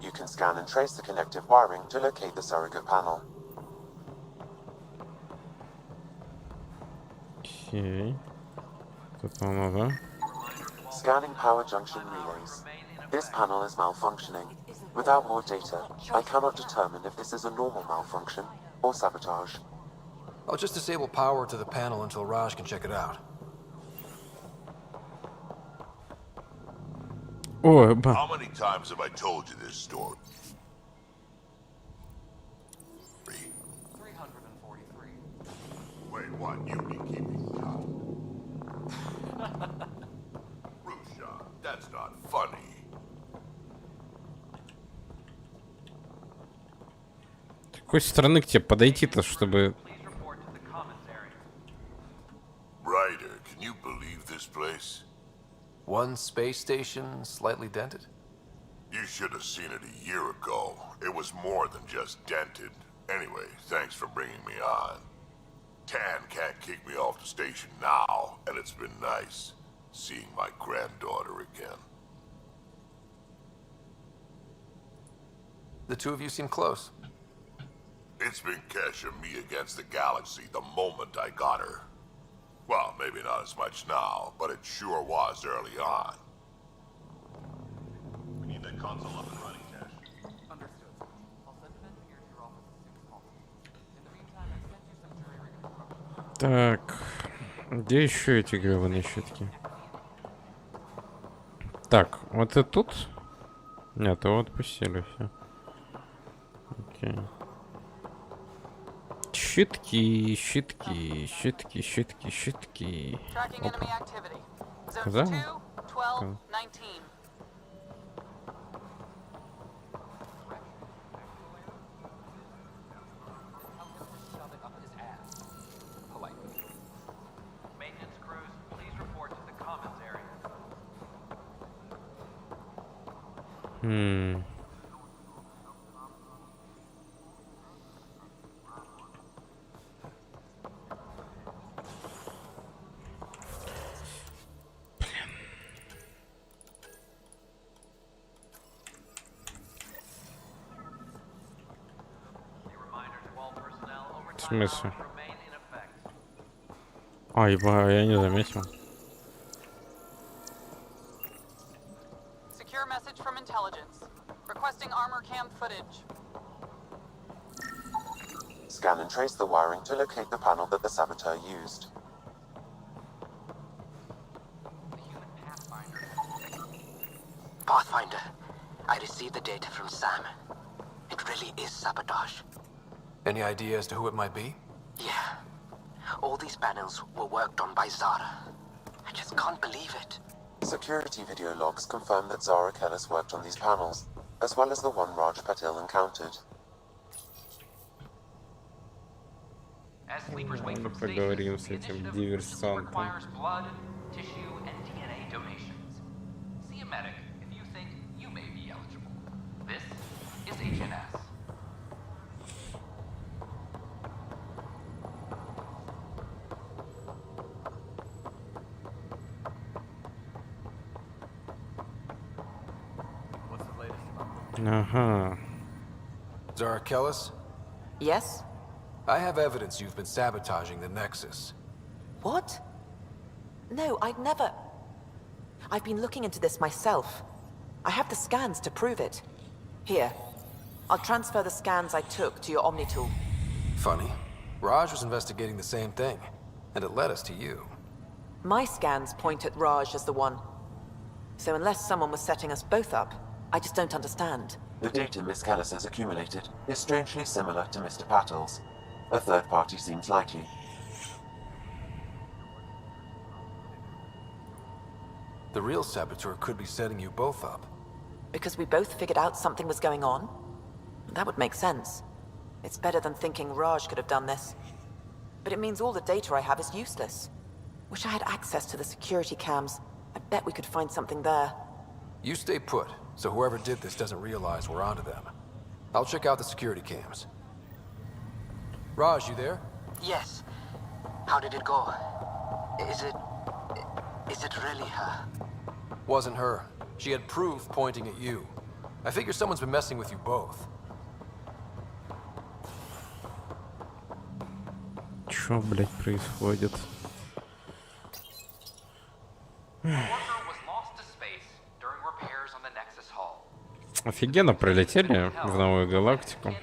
[SPEAKER 5] You can scan and trace the connective wiring to locate the surrogate panel.
[SPEAKER 1] Окей. Тут нам надо.
[SPEAKER 5] Scanning power junction relays. This panel is malfunctioning. Without more data, I cannot determine if this is a normal malfunction or sabotage.
[SPEAKER 2] I'll just disable power to the panel until Raj can check it out.
[SPEAKER 1] Ой,
[SPEAKER 9] How many times have I told you this story?
[SPEAKER 12] 343.
[SPEAKER 9] Wait, what? You've been keeping count. Rusha, that's not funny.
[SPEAKER 1] С какой стороны к тебе подойти-то, чтобы...
[SPEAKER 9] Ryder, can you believe this place?
[SPEAKER 2] One space station, slightly dented?
[SPEAKER 9] You should have seen it a year ago. It was more than just dented. Anyway, thanks for bringing me on. Tan can't kick me off the station now, and it's been nice seeing my granddaughter again.
[SPEAKER 2] The two of you seem close.
[SPEAKER 9] It's been Kesh and me against the galaxy the moment I got her. Well, maybe not as much now, but it sure was early on.
[SPEAKER 15] We need that console up and running, Cash.
[SPEAKER 1] Так, где еще эти гребаные щитки? Так, вот и тут? Нет, его отпустили все. Окей. Щитки, щитки, щитки, щитки, щитки. Опа. Куда? Куда? Hmm. В смысле? А, я не заметил.
[SPEAKER 18] Secure message from intelligence. Requesting armor cam footage.
[SPEAKER 5] Scan and trace the wiring to locate the panel that the saboteur used.
[SPEAKER 7] Pathfinder, I received the data from Sam. It really is sabotage.
[SPEAKER 2] Any idea as to who it might be?
[SPEAKER 7] Yeah. All these panels were worked on by Zara. I just can't believe it.
[SPEAKER 5] Security video logs confirm that Zara Kellis worked on these panels, as well as the one Raj Patil encountered.
[SPEAKER 12] As sleepers wake from
[SPEAKER 1] Поговорим с
[SPEAKER 12] stasis, the
[SPEAKER 1] этим
[SPEAKER 12] initiative
[SPEAKER 1] диверсантом.
[SPEAKER 12] requires blood, tissue, and DNA donations. See a medic if you think you may be eligible. This is HNS.
[SPEAKER 1] Ага.
[SPEAKER 2] Zara Kellis?
[SPEAKER 4] Yes?
[SPEAKER 2] I have evidence you've been sabotaging the Nexus.
[SPEAKER 4] What? No, I'd never... I've been looking into this myself. I have the scans to prove it. Here. I'll transfer the scans I took to your Omni tool.
[SPEAKER 2] Funny. Raj was investigating the same thing, and it led us to you.
[SPEAKER 4] My scans point at Raj as the one. So unless someone was setting us both up, I just don't understand.
[SPEAKER 5] The data Miss Kellis has accumulated is strangely similar to Mr. Patil's. A third party seems likely.
[SPEAKER 2] The real saboteur could be setting you both up.
[SPEAKER 4] Because we both figured out something was going on? That would make sense. It's better than thinking Raj could have done this. But it means all the data I have is useless. Wish I had access to the security cams. I bet we could find something there.
[SPEAKER 2] You stay put, so whoever did this doesn't realize we're onto them. I'll check out the security cams. Raj, you there?
[SPEAKER 7] Yes. How did it go? Is it really her?
[SPEAKER 2] Wasn't her. She had proof pointing at you. I figure someone's been messing with you both.
[SPEAKER 1] Чё, блядь, происходит? Офигенно пролетели в новую галактику.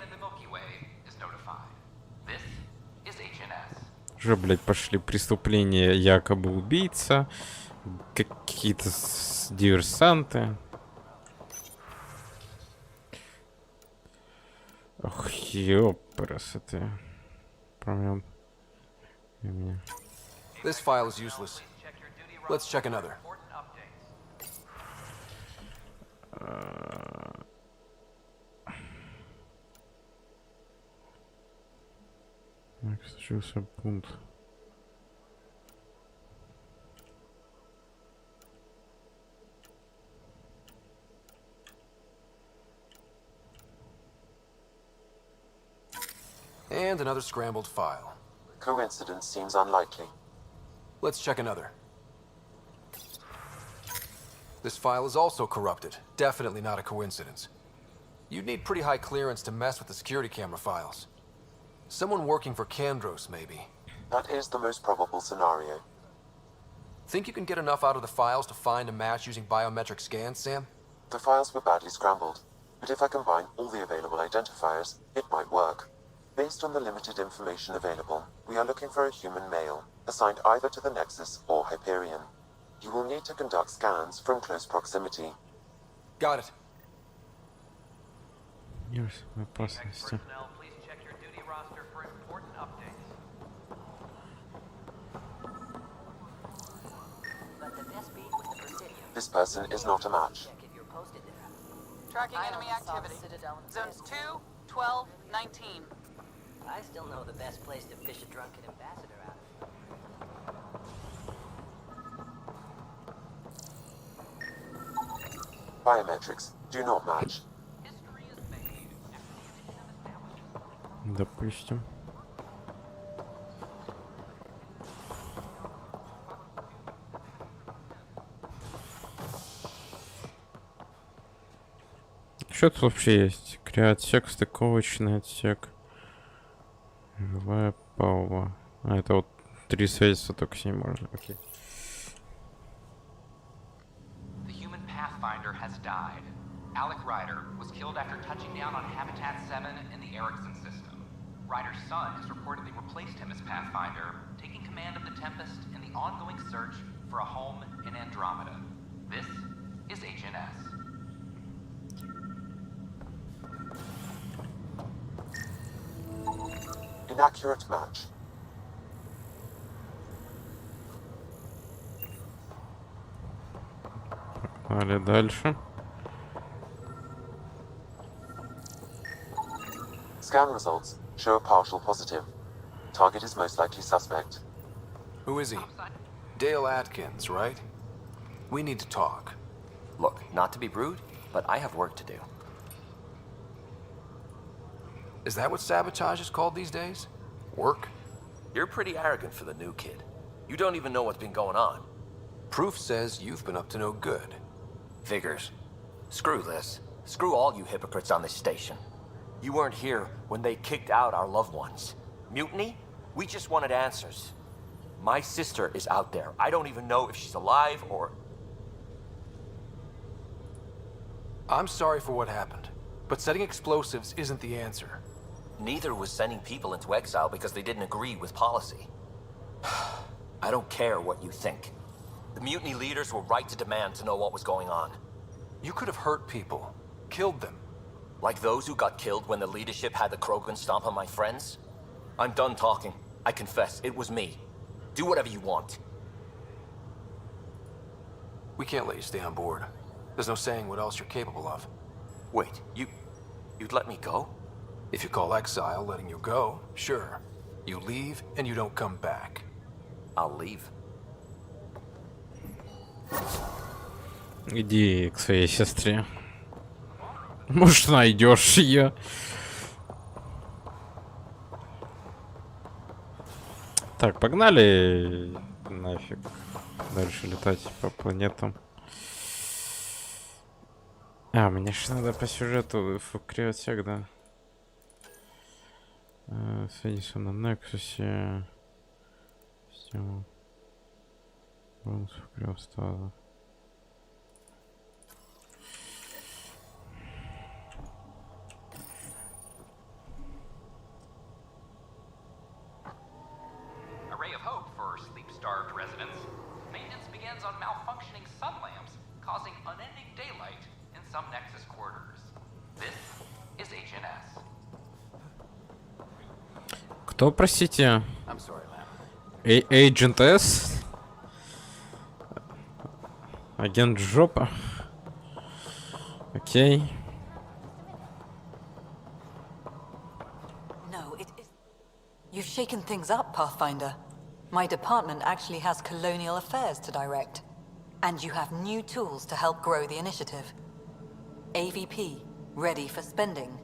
[SPEAKER 1] Уже, блядь, пошли преступления, якобы убийца, какие-то диверсанты. Ох, ёпрасоты. Прям...
[SPEAKER 2] This file is useless. Let's check another.
[SPEAKER 1] Так, случился пункт.
[SPEAKER 2] And another scrambled file.
[SPEAKER 5] Coincidence seems unlikely.
[SPEAKER 2] Let's check another. This file is also corrupted. Definitely not a coincidence. You'd need pretty high clearance to mess with the security camera files. Someone working for Kandros, maybe.
[SPEAKER 5] That is the most probable scenario.
[SPEAKER 2] Think you can get enough out of the files to find a match using biometric scans, Sam?
[SPEAKER 5] The files were badly scrambled, but if I combine all the available identifiers, it might work. Based on the limited information available, we are looking for a human male, assigned either to the Nexus or Hyperion. You will need to conduct scans from close proximity.
[SPEAKER 2] Got it.
[SPEAKER 1] Yes, опасности.
[SPEAKER 12] Please check your duty roster for important updates.
[SPEAKER 5] This person is not a match.
[SPEAKER 18] Tracking enemy activity. Zones 2, 12, 19.
[SPEAKER 19] I still know the best place to fish a drunken ambassador out of.
[SPEAKER 5] Biometrics do not match.
[SPEAKER 1] Допустим. Что тут вообще есть? Криотсек, стыковочный отсек. Живая палуба. А, это вот 3 свидетельства только с ней можно. Окей.
[SPEAKER 12] The human Pathfinder has died. Alec Ryder was killed after touching down on Habitat 7 in the Erickson system. Ryder's son has reportedly replaced him as Pathfinder, taking command of the Tempest in the ongoing search for a home in Andromeda. This is Agent S.
[SPEAKER 5] Inaccurate match.
[SPEAKER 1] Погнали дальше.
[SPEAKER 5] Scan results show a partial positive. Target is most likely suspect.
[SPEAKER 2] Who is he? Dale Atkins, right? We need to talk.
[SPEAKER 20] Look, not to be rude, but I have work to do.
[SPEAKER 2] Is that what sabotage is called these days? Work?
[SPEAKER 20] You're pretty arrogant for the new kid. You don't even know what's been going on.
[SPEAKER 2] Proof says you've been up to no good.
[SPEAKER 20] Figures. Screw this. Screw all you hypocrites on this station. You weren't here when they kicked out our loved ones. Mutiny? We just wanted answers. My sister is out there. I don't even know if she's alive or...
[SPEAKER 2] I'm sorry for what happened, but setting explosives isn't the answer.
[SPEAKER 20] Neither was sending people into exile because they didn't agree with policy. I don't care what you think. The mutiny leaders were right to demand to know what was going on.
[SPEAKER 2] You could have hurt people, killed them.
[SPEAKER 20] Like those who got killed when the leadership had the Krogan stomp on my friends? I'm done talking. I confess, it was me. Do whatever you want.
[SPEAKER 2] We can't let you stay on board. There's no saying what else you're capable of.
[SPEAKER 20] Wait, you'd let me go?
[SPEAKER 2] If you call exile letting you go, sure. You leave and you don't come back.
[SPEAKER 20] I'll leave.
[SPEAKER 1] Иди к своей сестре. Может, найдешь ее. Так, погнали нафиг дальше летать по планетам. А, мне же надо по сюжету в криотсек, да. Садись на Нексусе. Система. Бонус в криостаза.
[SPEAKER 12] Ray of hope for sleep-starved residents. Maintenance begins on malfunctioning sun lamps, causing unending daylight in some Nexus quarters. This is Agent S.
[SPEAKER 1] Кто, простите?
[SPEAKER 2] I'm sorry, ma'am.
[SPEAKER 1] Agent S? Агент жопа? Окей.
[SPEAKER 4] No, you've shaken things up, Pathfinder. My department actually has colonial affairs to direct. And you have new tools to help grow the initiative. AVP, ready for spending.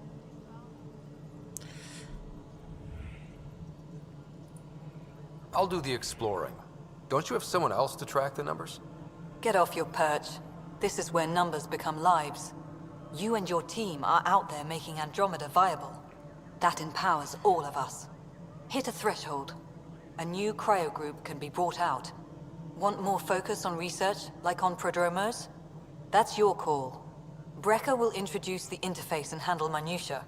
[SPEAKER 2] I'll do the exploring. Don't you have someone else to track the numbers?
[SPEAKER 4] Get off your perch. This is where numbers become lives. You and your team are out there making Andromeda viable. That empowers all of us. Hit a threshold. A new cryo group can be brought out. Want more focus on research, like on prodromos? That's your call. Brecker will introduce the interface and handle minutia.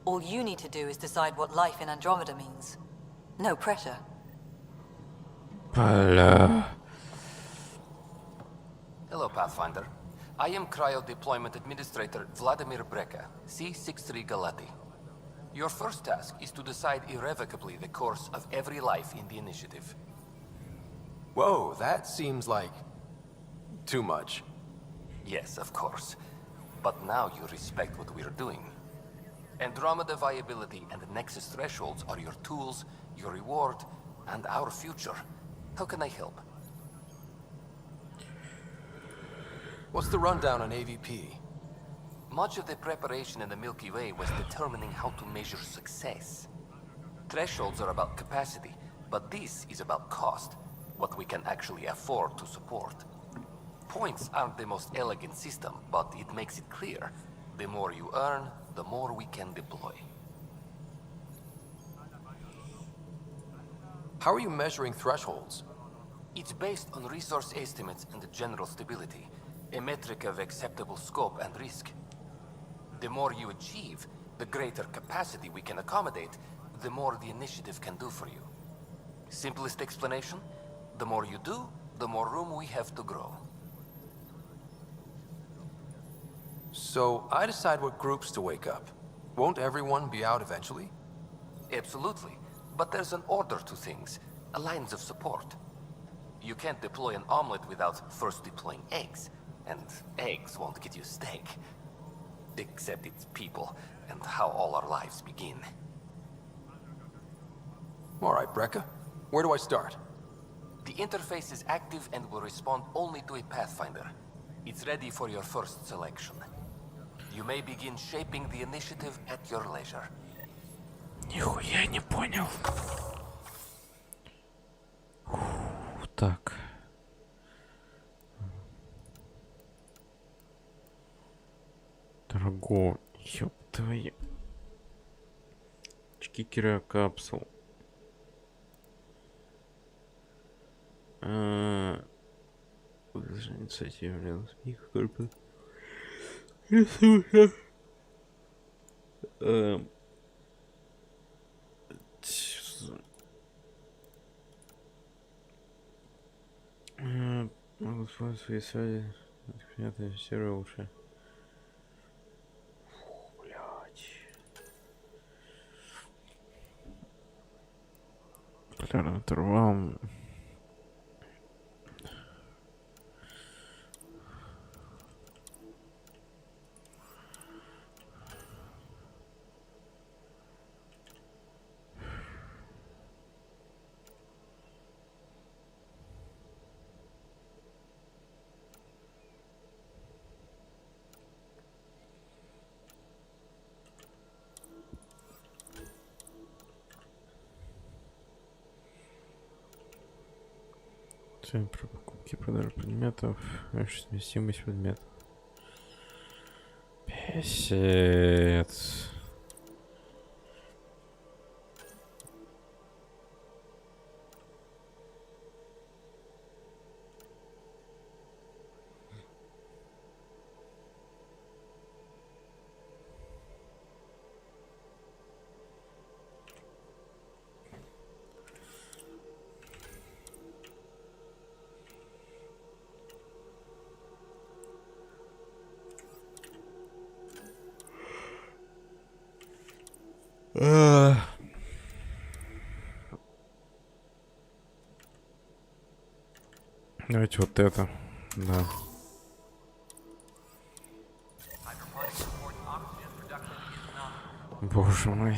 [SPEAKER 18] All you need to do is decide what life in Andromeda means. No pressure.
[SPEAKER 1] Бля.
[SPEAKER 21] Hello, Pathfinder. I am Cryo Deployment Administrator Vladimir Breka, C-63 Galati. Your first task is to decide irrevocably the course of every life in the initiative.
[SPEAKER 2] Whoa, that seems like... too much.
[SPEAKER 21] Yes, of course. But now you respect what we're doing. Andromeda viability and Nexus thresholds are your tools, your reward, and our future. How can I help?
[SPEAKER 2] What's the rundown on AVP?
[SPEAKER 21] Much of the preparation in the Milky Way was determining how to measure success. Thresholds are about capacity, but this is about cost, what we can actually afford to support. Points aren't the most elegant system, but it makes it clear. The more you earn, the more we can deploy.
[SPEAKER 2] How are you measuring thresholds?
[SPEAKER 21] It's based on resource estimates and general stability, a metric of acceptable scope and risk. The more you achieve, the greater capacity we can accommodate, the more the initiative can do for you. Simplest explanation, the more you do, the more room we have to grow.
[SPEAKER 2] So, I decide what groups to wake up. Won't everyone be out eventually?
[SPEAKER 21] Absolutely. But there's an order to things, lines of support. You can't deploy an omelet without first deploying eggs, and eggs won't get you steak. Except it's people, and how all our lives begin.
[SPEAKER 2] All right, Breka. Where do I start?
[SPEAKER 21] The interface is active and will respond only to a Pathfinder. It's ready for your first selection. You may begin shaping the initiative at your leisure.
[SPEAKER 1] Нихуя не понял. Так. Дорого. Ёб твою. Кикера капсул. Выложение инициативы их корпус. Ресурсы. Могу использовать свои связи. Понятно, серые лучше. Полярный интервал. Цена при покупке и продаже предметов, совместимость предметов. Песец. Давайте вот это, да. Боже мой.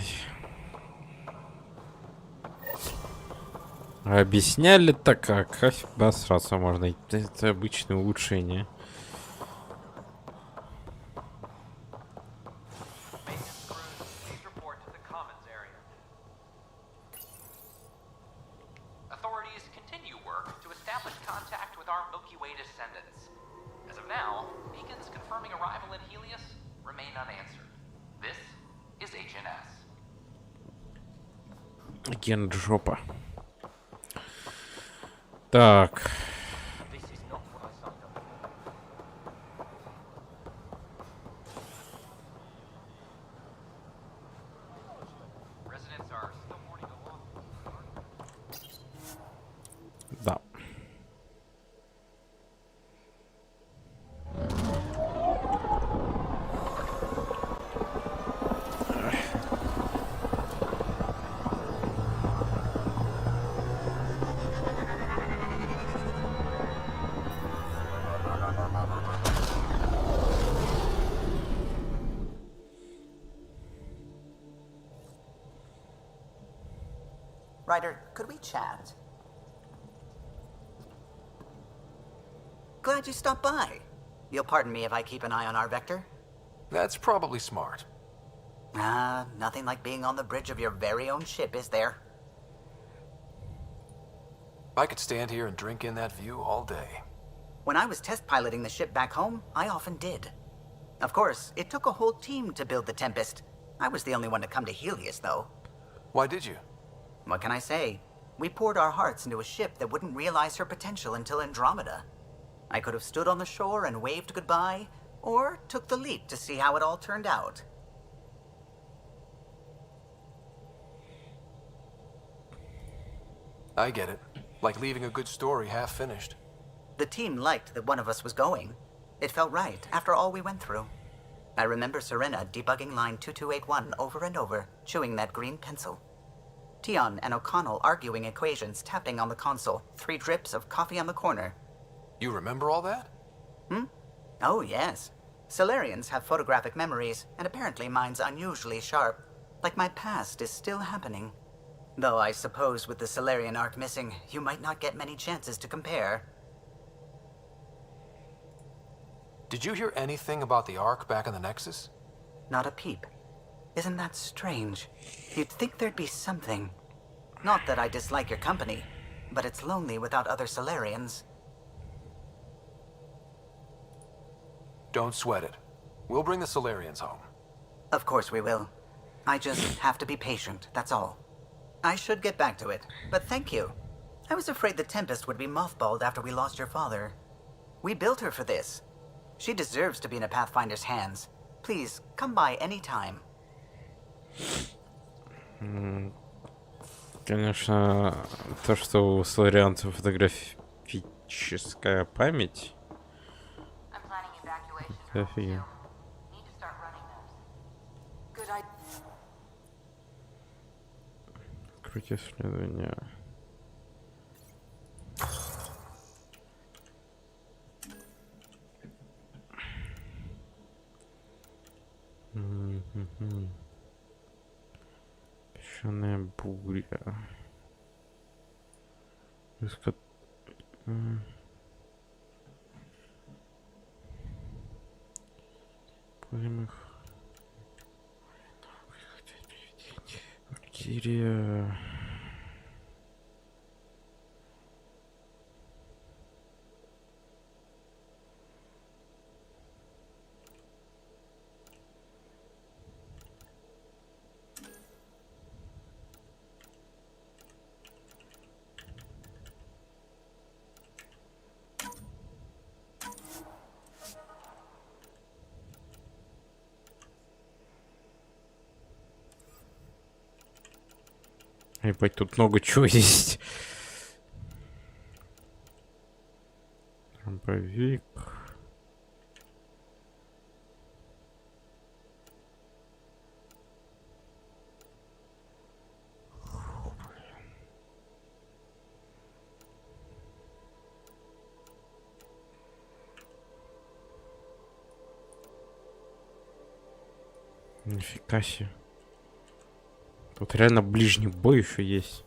[SPEAKER 1] Объясняли-то как? Обосраться можно. Это обычное улучшение. Агент жопа. Так.
[SPEAKER 6] Ryder, could we chat? Glad you stopped by. You'll pardon me if I keep an eye on our vector?
[SPEAKER 2] That's probably smart.
[SPEAKER 6] Nothing like being on the bridge of your very own ship, is there?
[SPEAKER 2] I could stand here and drink in that view all day.
[SPEAKER 6] When I was test piloting the ship back home, I often did. Of course, it took a whole team to build the Tempest. I was the only one to come to Helios, though.
[SPEAKER 2] Why did you?
[SPEAKER 6] What can I say? We poured our hearts into a ship that wouldn't realize her potential until Andromeda. I could have stood on the shore and waved goodbye, or took the leap to see how it all turned out.
[SPEAKER 2] I get it. Like leaving a good story half finished.
[SPEAKER 6] The team liked that one of us was going. It felt right after all we went through. I remember Serena debugging line 2281 over and over, chewing that green pencil. Tion and O'Connell arguing equations, tapping on the console, 3 drips of coffee on the corner.
[SPEAKER 2] You remember all that?
[SPEAKER 6] Oh, yes. Solarians have photographic memories, and apparently mine's unusually sharp. Like my past is still happening. Though I suppose with the Solarian arc missing, you might not get many chances to compare.
[SPEAKER 2] Did you hear anything about the Ark back in the Nexus?
[SPEAKER 6] Not a peep. Isn't that strange? You'd think there'd be something. Not that I dislike your company, but it's lonely without other Solarians.
[SPEAKER 2] Don't sweat it. We'll bring the Solarians home.
[SPEAKER 6] Of course we will. I just have to be patient, that's all. I should get back to it, but thank you. I was afraid the Tempest would be mothballed after we lost your father. We built her for this. She deserves to be in a Pathfinder's hands. Please, come by any time.
[SPEAKER 1] Конечно, то, что у соларианцев фотографическая память. Офигенно. Открыть исследования. Песчаная буря. Будем их... Валькирия... Ебать, тут много чего есть. Трамповик. Нифига себе. Тут реально ближний бой еще есть.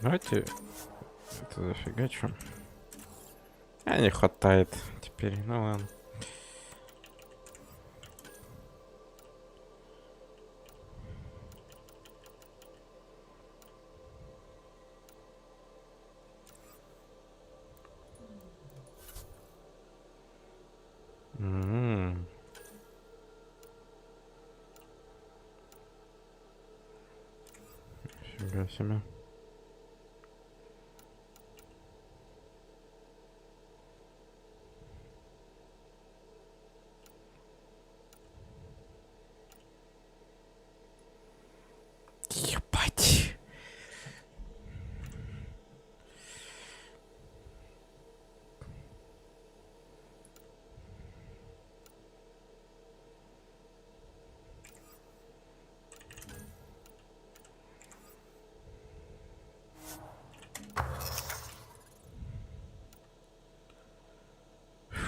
[SPEAKER 1] Давайте это зафигачим. Не хватает теперь, ну ладно. Фига себе. Ебать.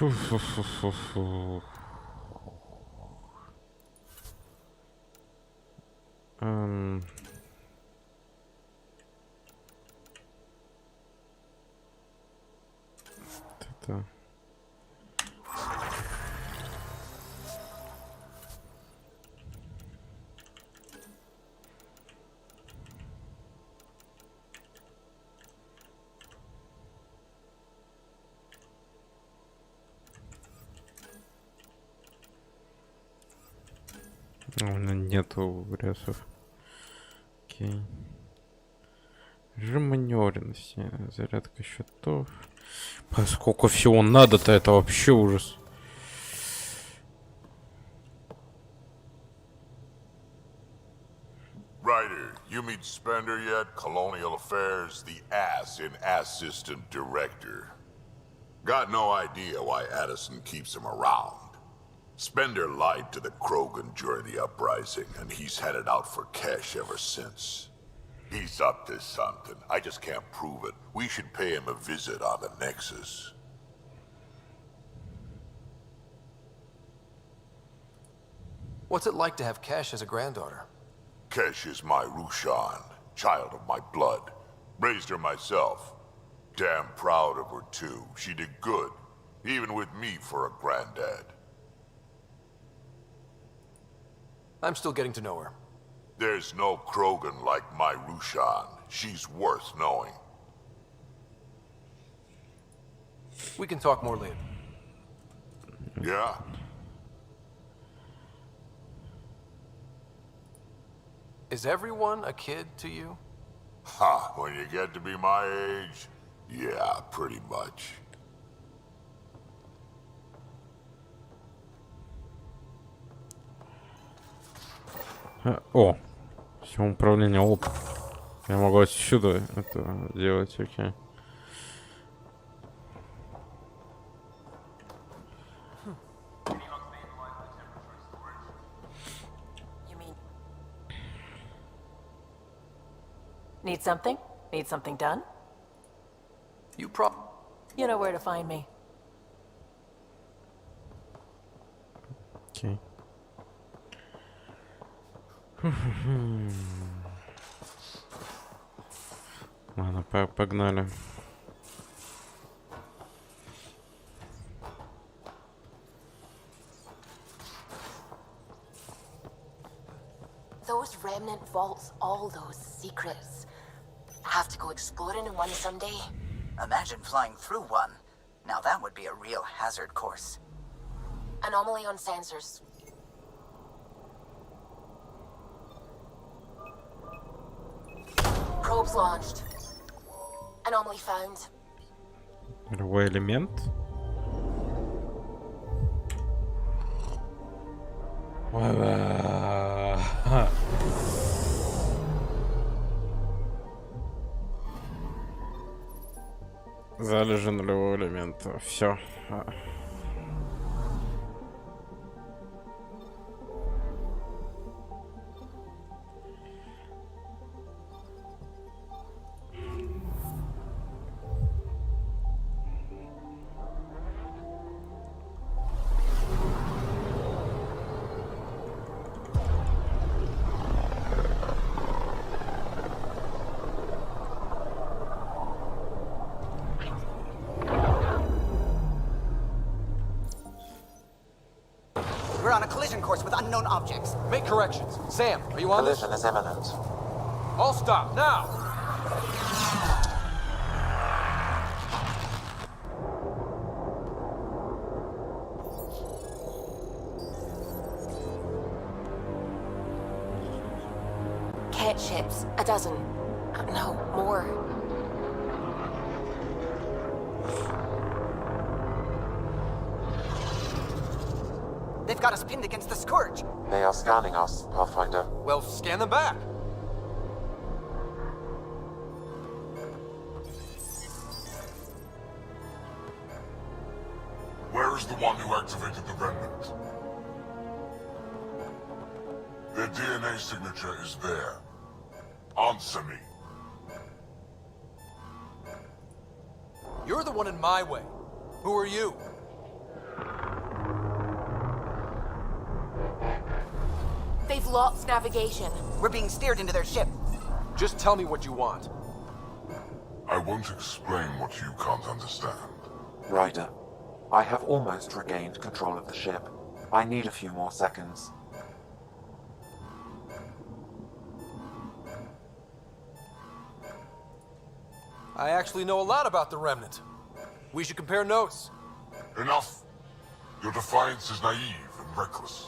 [SPEAKER 1] Фу-фу-фу-фу-фу. Это... У меня нету ресов. Окей. Режим маневренности. Зарядка счетов. Сколько всего надо-то, это вообще ужас.
[SPEAKER 9] Ryder, you meet Spender yet? Colonial Affairs, the ass in Assistant Director. Got no idea why Addison keeps him around. Spender lied to the Krogan during the uprising, and he's headed out for cash ever since. He's up to something. I just can't prove it. We should pay him a visit on the Nexus.
[SPEAKER 2] What's it like to have Kesh as a granddaughter?
[SPEAKER 9] Kesh is my Rushan, child of my blood. Raised her myself. Damn proud of her, too. She did good, even with me for a granddad.
[SPEAKER 2] I'm still getting to know her.
[SPEAKER 9] There's no Krogan like my Rushan. She's worth knowing.
[SPEAKER 2] We can talk more later.
[SPEAKER 9] Yeah?
[SPEAKER 2] Is everyone a kid to you?
[SPEAKER 9] Ha, when you get to be my age, yeah, pretty much.
[SPEAKER 1] О, система управления ОП. Я могу отсюда это делать, окей.
[SPEAKER 4] Need something? Need something done? You know where to find me.
[SPEAKER 1] Окей. Ладно, погнали.
[SPEAKER 3] Those remnant vaults, all those secrets. Have to go exploring in one someday.
[SPEAKER 6] Imagine flying through one. Now that would be a real hazard course.
[SPEAKER 3] Anomaly on sensors. Probes launched. Anomaly found.
[SPEAKER 1] Любой элемент. Залежи нулевого элемента. Все.
[SPEAKER 6] We're on a collision course with unknown objects.
[SPEAKER 2] Make corrections. Sam, are you on this?
[SPEAKER 5] Collision is imminent.
[SPEAKER 2] All stop, now!
[SPEAKER 3] Cat ships. A dozen. No, more.
[SPEAKER 6] They've got us pinned against the Scourge.
[SPEAKER 5] They are scanning us, Pathfinder.
[SPEAKER 2] Well, scan them back.
[SPEAKER 9] Where is the one who activated the remnant? Their DNA signature is there. Answer me.
[SPEAKER 2] You're the one in my way. Who are you?
[SPEAKER 4] They've lost navigation.
[SPEAKER 6] We're being steered into their ship.
[SPEAKER 2] Just tell me what you want.
[SPEAKER 9] I won't explain what you can't understand.
[SPEAKER 5] Ryder, I have almost regained control of the ship. I need a few more seconds.
[SPEAKER 2] I actually know a lot about the Remnant. We should compare notes.
[SPEAKER 9] Enough! Your defiance is naive and reckless.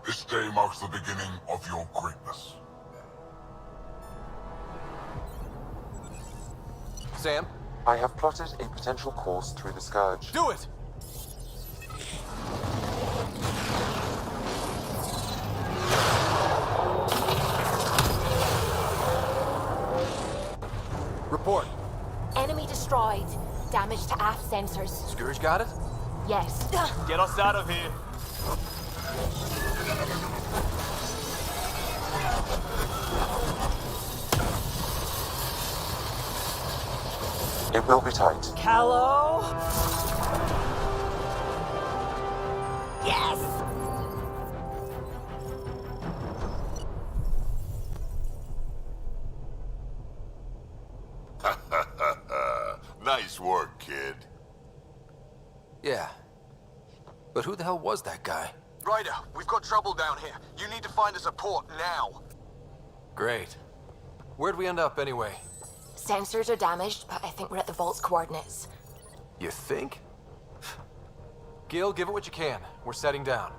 [SPEAKER 9] This day marks the beginning of your greatness.
[SPEAKER 2] Sam?
[SPEAKER 5] I have plotted a potential course through the Scourge.
[SPEAKER 2] Do it! Report.
[SPEAKER 3] Enemy destroyed. Damage to aft sensors.
[SPEAKER 2] Scourge got it?
[SPEAKER 3] Yes.
[SPEAKER 15] Get us out of here.
[SPEAKER 5] It will be tight.
[SPEAKER 4] Callow? Yes!
[SPEAKER 9] Nice work, kid.
[SPEAKER 2] Yeah. But who the hell was that guy?
[SPEAKER 16] Ryder, we've got trouble down here. You need to find us a port now.
[SPEAKER 2] Great. Where'd we end up anyway?
[SPEAKER 3] Sensors are damaged, but I think we're at the vault's coordinates.
[SPEAKER 2] You think? Gil, give it what you can. We're setting down.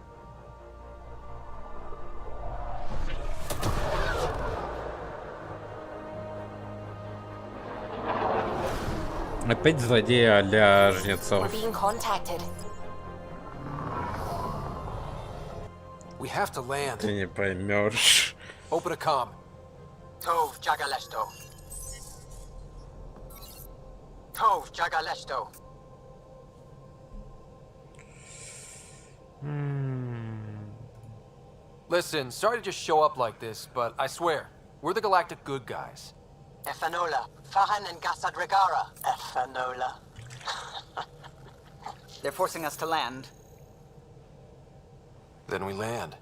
[SPEAKER 1] Опять злодеи а-ля
[SPEAKER 3] We're
[SPEAKER 1] жнецов.
[SPEAKER 3] being contacted.
[SPEAKER 2] We have to land.
[SPEAKER 1] Ты не поймешь.
[SPEAKER 2] Open a comm.
[SPEAKER 17] Tov Jagalesto. Tov Jagalesto.
[SPEAKER 2] Listen, sorry to just show up like this, but I swear, we're the galactic good guys.
[SPEAKER 17] Efanola. Fahan and Gasad Regara. Efanola.
[SPEAKER 6] They're forcing us to land.
[SPEAKER 2] Then we land.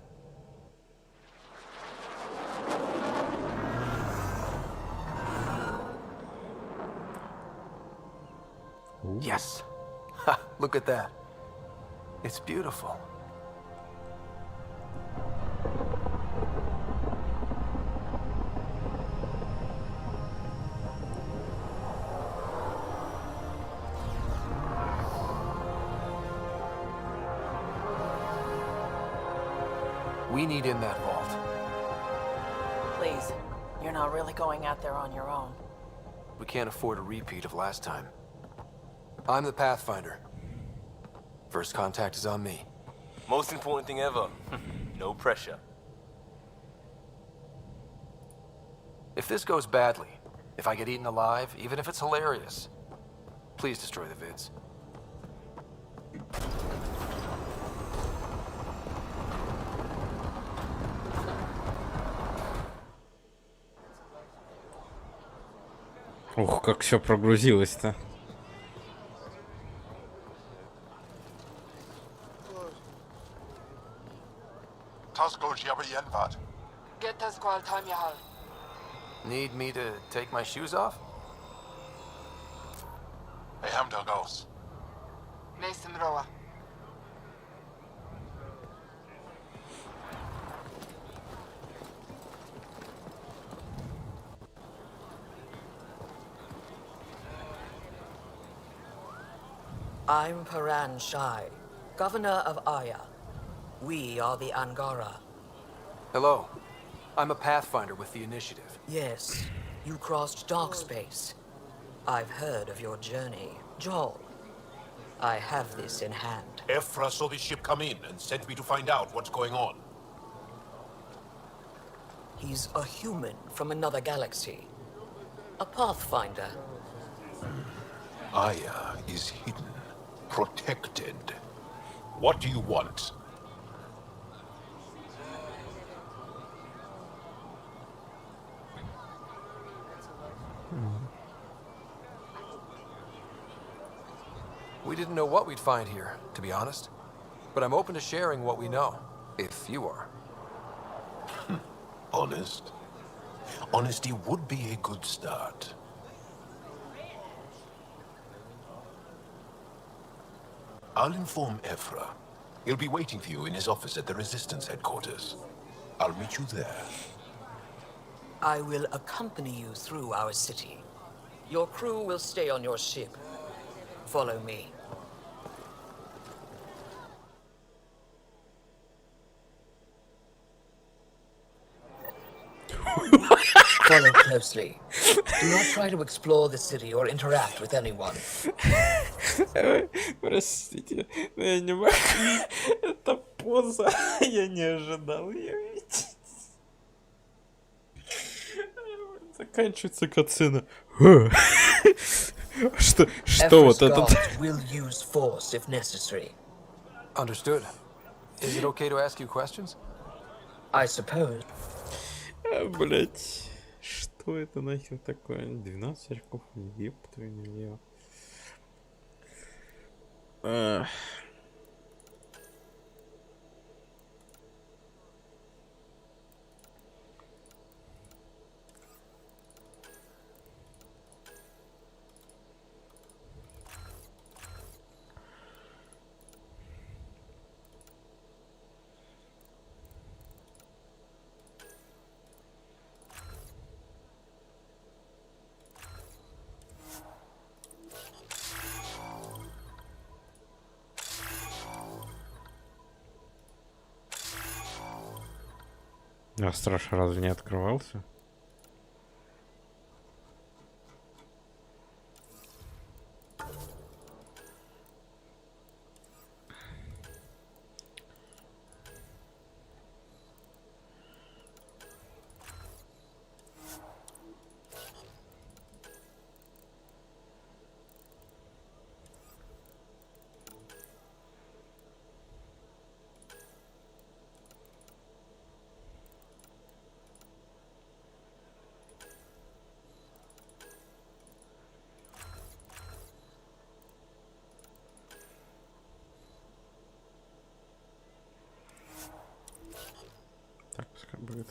[SPEAKER 1] Ooh.
[SPEAKER 2] Yes. Ha, look at that. It's beautiful. We need in that vault.
[SPEAKER 4] Please, you're not really going out there on your own.
[SPEAKER 2] We can't afford a repeat of last time. I'm the Pathfinder. First contact is on me.
[SPEAKER 20] Most important thing ever. No pressure.
[SPEAKER 2] If this goes badly, if I get eaten alive, even if it's hilarious, please destroy the vids.
[SPEAKER 1] Ух, как все прогрузилось-то.
[SPEAKER 18] Get us call time you have.
[SPEAKER 2] Need me to take my shoes off?
[SPEAKER 16] I am Dogos.
[SPEAKER 18] Mason Roa.
[SPEAKER 10] I'm Paran Shai, Governor of Aya. We are the Angara.
[SPEAKER 2] Hello. I'm a Pathfinder with the Initiative.
[SPEAKER 10] Yes, you crossed dark space. I've heard of your journey, Joel. I have this in hand.
[SPEAKER 22] Ephra saw the ship come in and sent me to find out what's going on.
[SPEAKER 10] He's a human from another galaxy. A Pathfinder.
[SPEAKER 22] Aya is hidden, protected. What do you want?
[SPEAKER 2] We didn't know what we'd find here, to be honest. But I'm open to sharing what we know, if you are.
[SPEAKER 22] honest. Honesty would be a good start. I'll inform Ephra. He'll be waiting for you in his office at the Resistance headquarters. I'll meet you there.
[SPEAKER 10] I will accompany you through our city. Your crew will stay on your ship. Follow me. Follow closely. Do not try to explore the city or interact with anyone.
[SPEAKER 1] Простите, но я не могу. Это поза. Я не ожидал ее видеть. Заканчивается катсцена. Что вот этот?
[SPEAKER 10] Will use force if necessary.
[SPEAKER 2] Understood. Is it okay to ask you questions?
[SPEAKER 10] I suppose.
[SPEAKER 1] Блять, что это нахер такое? 12 очков, еб твою налево. А страж разве не открывался? Так, пускай будет.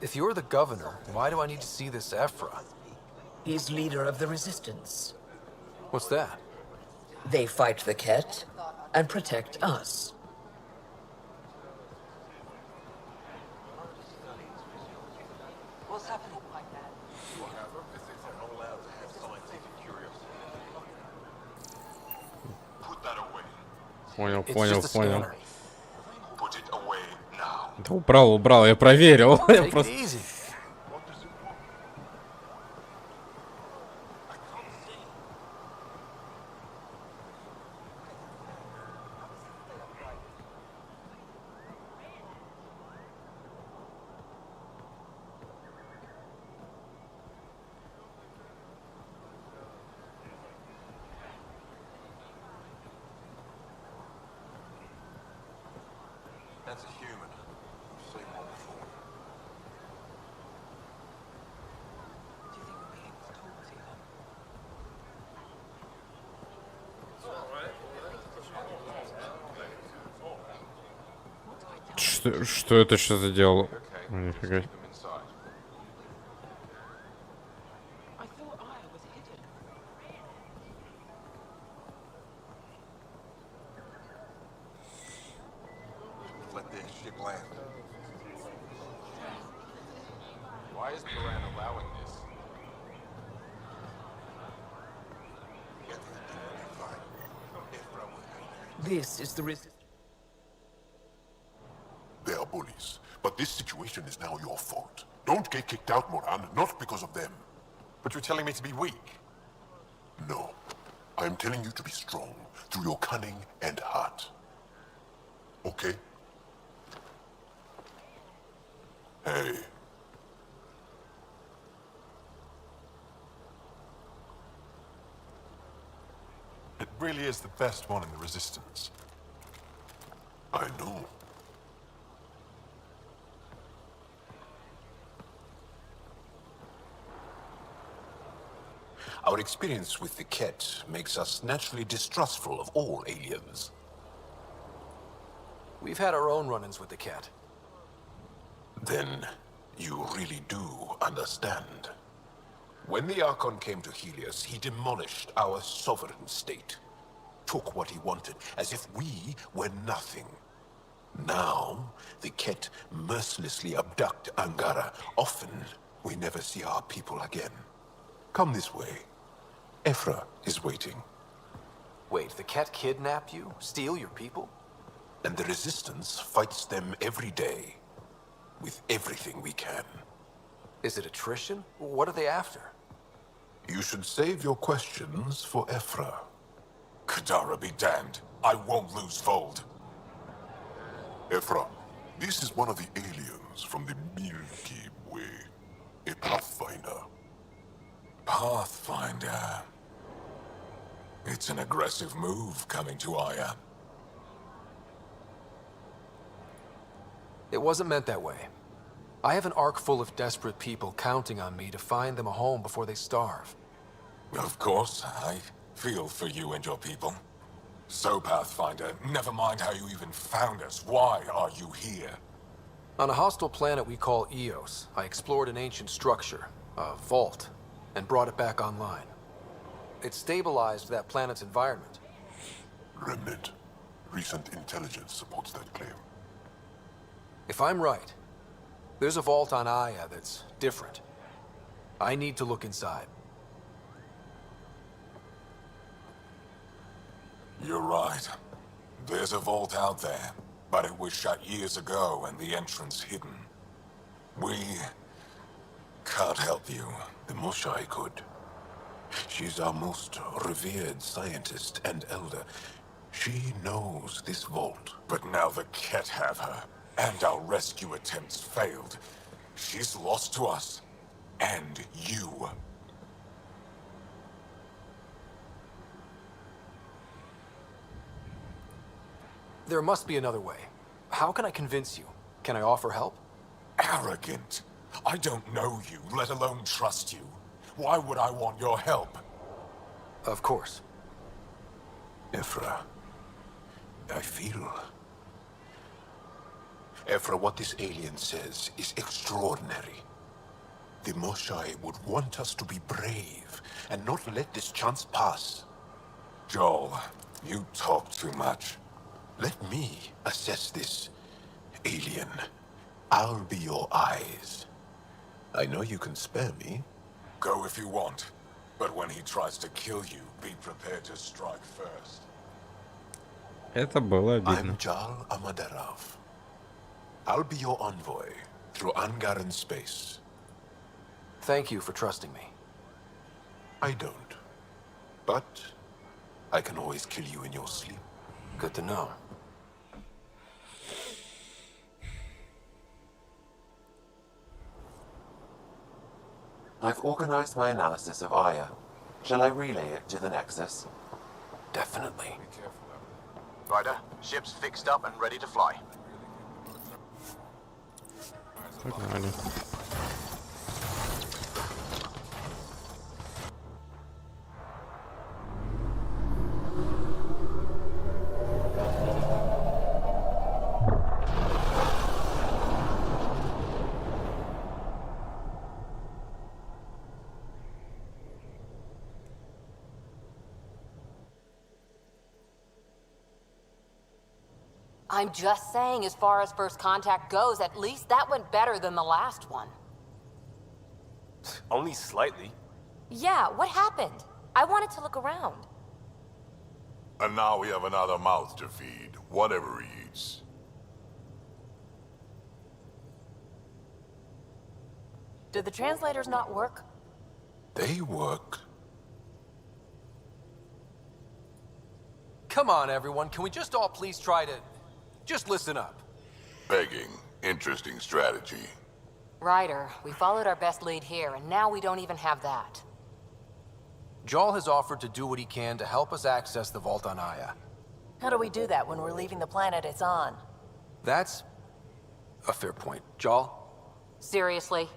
[SPEAKER 2] If you're the governor, why do I need to see this Ephra?
[SPEAKER 10] He's leader of the Resistance.
[SPEAKER 2] What's that?
[SPEAKER 10] They fight the Ket and protect us.
[SPEAKER 7] What's happening?
[SPEAKER 1] Понял.
[SPEAKER 22] Put it away now.
[SPEAKER 1] Да убрал, я проверил. Я просто...
[SPEAKER 22] That's a human. Seen one before.
[SPEAKER 7] Do you think we'll be able to talk to them?
[SPEAKER 1] Что это что за дело? Нифига.
[SPEAKER 22] Let their ship land.
[SPEAKER 16] Why is Duran allowing this?
[SPEAKER 10] This is the Resistance.
[SPEAKER 22] They are bullies, but this situation is now your fault. Don't get kicked out, Moran, not because of them.
[SPEAKER 16] But you're telling me to be weak.
[SPEAKER 22] No. I am telling you to be strong through your cunning and heart. Okay? Hey.
[SPEAKER 16] It really is the best one in the Resistance.
[SPEAKER 22] I know. Our experience with the Ket makes us naturally distrustful of all aliens.
[SPEAKER 2] We've had our own run-ins with the Ket.
[SPEAKER 22] Then you really do understand. When the Archon came to Helios, he demolished our sovereign state. Took what he wanted, as if we were nothing. Now, the Ket mercilessly abduct Angara. Often, we never see our people again. Come this way. Ephra is waiting.
[SPEAKER 2] Wait, the Ket kidnap you? Steal your people?
[SPEAKER 22] And the Resistance fights them every day. With everything we can.
[SPEAKER 2] Is it attrition? What are they after?
[SPEAKER 22] You should save your questions for Ephra.
[SPEAKER 9] Kadara be damned. I won't lose Fold.
[SPEAKER 22] Ephra, this is one of the aliens from the Milky Way. A Pathfinder.
[SPEAKER 9] Pathfinder. It's an aggressive move coming to Aya.
[SPEAKER 2] It wasn't meant that way. I have an ark full of desperate people counting on me to find them a home before they starve.
[SPEAKER 9] Of course, I feel for you and your people. So, Pathfinder, never mind how you even found us. Why are you here?
[SPEAKER 2] On a hostile planet we call Eos, I explored an ancient structure, a vault, and brought it back online. It stabilized that planet's environment.
[SPEAKER 22] Remnant. Recent intelligence supports that claim.
[SPEAKER 2] If I'm right, there's a vault on Aya that's different. I need to look inside.
[SPEAKER 9] You're right. There's a vault out there, but it was shut years ago and the entrance hidden. We can't help you.
[SPEAKER 22] The Moshai could. She's our most revered scientist and elder. She knows this vault.
[SPEAKER 9] But now the Ket have her, and our rescue attempts failed. She's lost to us, and you.
[SPEAKER 2] There must be another way. How can I convince you? Can I offer help?
[SPEAKER 9] Arrogant. I don't know you, let alone trust you. Why would I want your help?
[SPEAKER 2] Of course.
[SPEAKER 22] Ephra, I feel... Ephra, what this alien says is extraordinary. The Moshai would want us to be brave and not let this chance pass.
[SPEAKER 9] Joel, you talk too much.
[SPEAKER 22] Let me assess this, alien. I'll be your eyes. I know you can spare me.
[SPEAKER 9] Go if you want. But when he tries to kill you, be prepared to strike first.
[SPEAKER 1] Это было обидно.
[SPEAKER 22] I'm Jal Amadarov. I'll be your envoy through Angaran space.
[SPEAKER 2] Thank you for trusting me.
[SPEAKER 22] I don't. But I can always kill you in your sleep.
[SPEAKER 2] Good to know.
[SPEAKER 5] I've organized my analysis of Aya. Shall I relay it to the Nexus?
[SPEAKER 2] Definitely.
[SPEAKER 8] Ryder, ship's fixed up and ready to fly.
[SPEAKER 1] Погнали.
[SPEAKER 3] I'm just saying, as far as first contact goes, at least that went better than the last one.
[SPEAKER 20] Only slightly.
[SPEAKER 3] Yeah, what happened? I wanted to look around.
[SPEAKER 9] And now we have another mouth to feed, whatever he eats.
[SPEAKER 4] Did the translators not work?
[SPEAKER 22] They work.
[SPEAKER 2] Come on, everyone. Can we just all please try to... just listen up.
[SPEAKER 9] Begging. Interesting strategy.
[SPEAKER 3] Ryder, we followed our best lead here, and now we don't even have that.
[SPEAKER 2] Joel has offered to do what he can to help us access the vault on Aya.
[SPEAKER 4] How do we do that when we're leaving the planet it's on?
[SPEAKER 2] That's a fair point. Joel?
[SPEAKER 3] Seriously?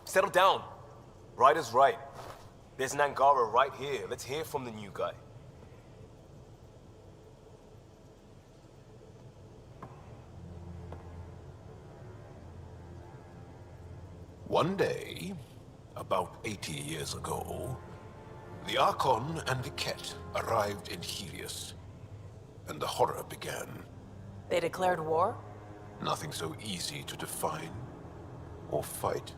[SPEAKER 20] Settle down. Ryder's right. There's an Angara right here. Let's hear from the new guy.
[SPEAKER 22] One day, about 80 years ago, the Archon and the Ket arrived in Helios, and the horror began.
[SPEAKER 4] They declared war?
[SPEAKER 22] Nothing so easy to define or fight.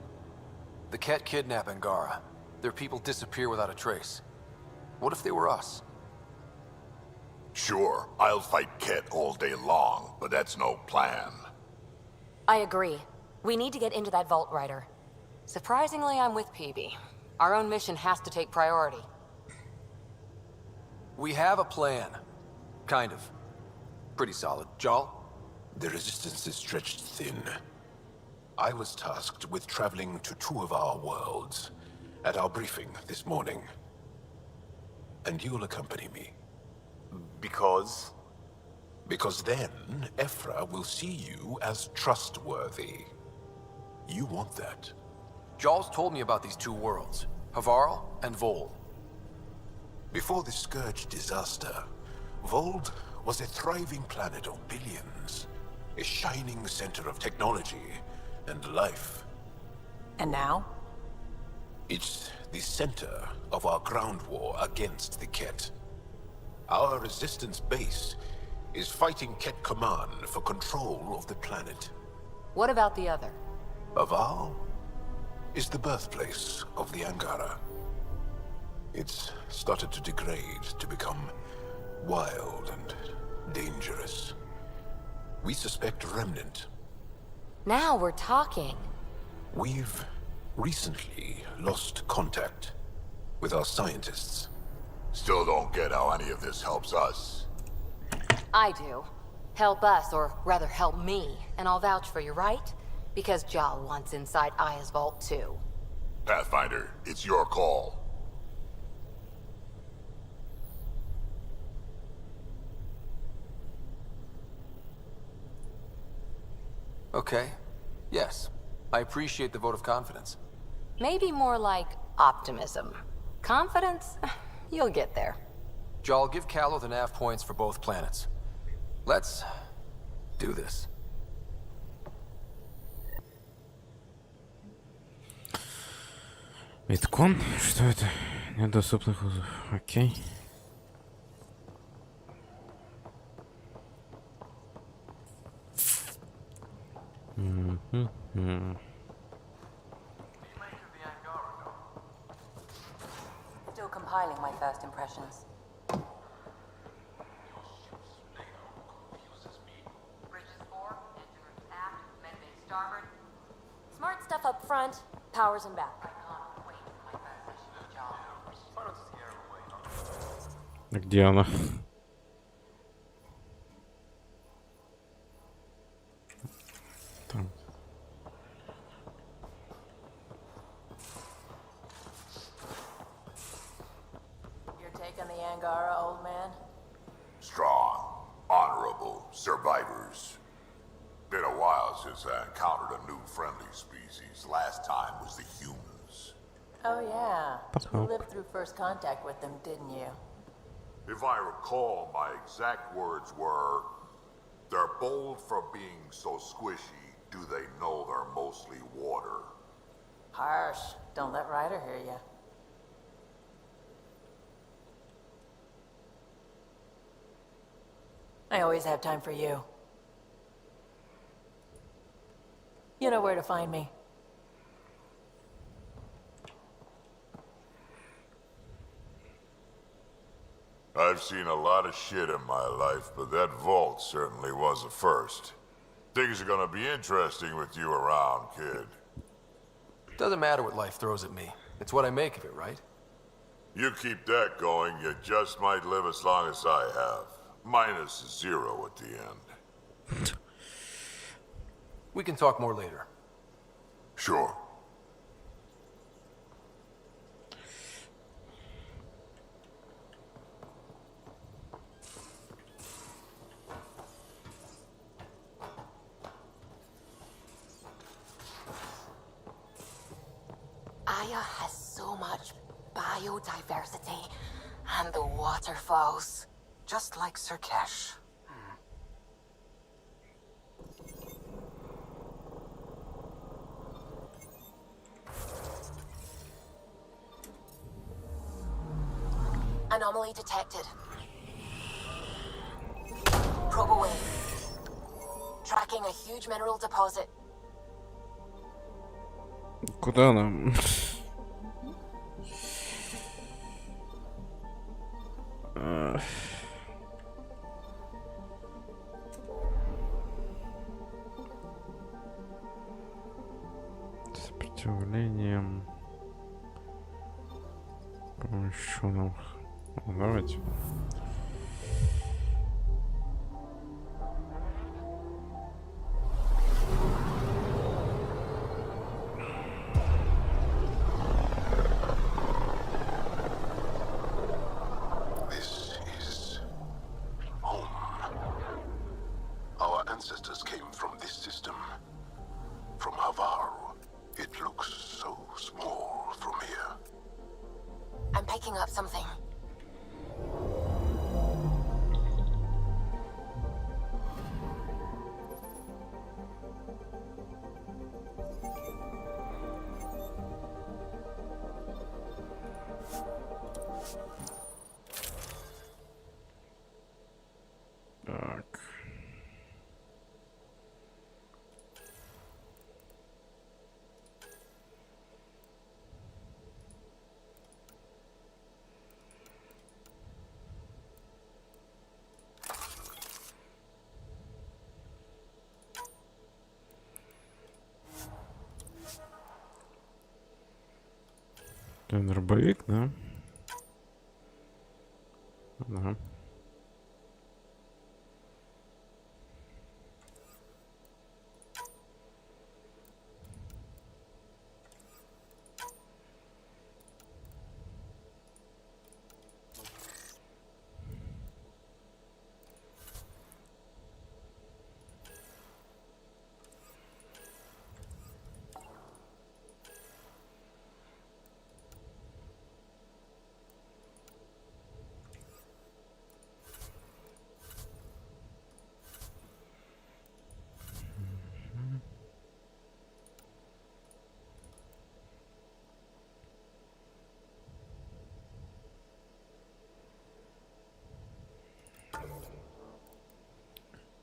[SPEAKER 2] The Ket kidnap Angara. Their people disappear without a trace. What if they were us?
[SPEAKER 9] Sure, I'll fight Ket all day long, but that's no plan.
[SPEAKER 3] I agree. We need to get into that vault, Ryder. Surprisingly, I'm with Peavy. Our own mission has to take priority.
[SPEAKER 2] We have a plan. Kind of. Pretty solid. Jal?
[SPEAKER 22] The resistance is stretched thin. I was tasked with traveling to two of our worlds at our briefing this morning. And you'll accompany me.
[SPEAKER 8] Because?
[SPEAKER 22] Because then, Ephra will see you as trustworthy. You want that.
[SPEAKER 2] Jal's told me about these two worlds, Havarl and Vold.
[SPEAKER 22] Before the Scourge disaster, Vold was a thriving planet of billions. A shining center of technology and life.
[SPEAKER 4] And now?
[SPEAKER 22] It's the center of our ground war against the Ket. Our resistance base is fighting Ket Command for control of the planet.
[SPEAKER 3] What about the other?
[SPEAKER 22] Aval is the birthplace of the Angara. It's started to degrade, to become wild and dangerous. We suspect Remnant.
[SPEAKER 3] Now we're talking.
[SPEAKER 22] We've recently lost contact with our scientists.
[SPEAKER 9] Still don't get how any of this helps us.
[SPEAKER 3] I do. Help us, or rather help me, and I'll vouch for you, right? Because Jal wants inside Aya's vault too.
[SPEAKER 9] Pathfinder, it's your call.
[SPEAKER 2] Okay. Yes. I appreciate the vote of confidence.
[SPEAKER 3] Maybe more like optimism. Confidence? You'll get there.
[SPEAKER 2] Jal, give Callow the nav points for both planets. Let's do this.
[SPEAKER 1] Биткон? Что это? Недоступных вызов. Окей.
[SPEAKER 3] Still compiling my first impressions. Bridges 4, engine rooms aft, men base starboard. Smart stuff up front, powers in back.
[SPEAKER 1] Где она? Там.
[SPEAKER 4] You're taking the Angara, old man?
[SPEAKER 9] Strong, honorable survivors. Been a while since I encountered a new friendly species. Last time was the humans.
[SPEAKER 4] Oh yeah. You lived through first contact with them, didn't you?
[SPEAKER 9] If I recall, my exact words were, "They're bold for being so squishy. Do they know they're mostly water?"
[SPEAKER 4] Harsh. Don't let Ryder hear you. I always have time for you. You know where to find me.
[SPEAKER 9] I've seen a lot of shit in my life, but that vault certainly was a first. Things are gonna be interesting with you around, kid.
[SPEAKER 2] Doesn't matter what life throws at me. It's what I make of it, right?
[SPEAKER 9] You keep that going, you just might live as long as I have. Minus 0 at the end.
[SPEAKER 2] We can talk more later.
[SPEAKER 9] Sure.
[SPEAKER 3] Aya has so much biodiversity and the waterfalls,
[SPEAKER 6] Just like Sirkesh.
[SPEAKER 13] Anomaly detected. Probe away. Tracking a huge mineral deposit.
[SPEAKER 1] Куда нам? Сопротивлением. Еще нам. Давайте.
[SPEAKER 16] This is home. Our ancestors came from this system. From Havaru. It looks so small from here.
[SPEAKER 13] I'm picking up something.
[SPEAKER 1] Так. Дробовик, да? Ага.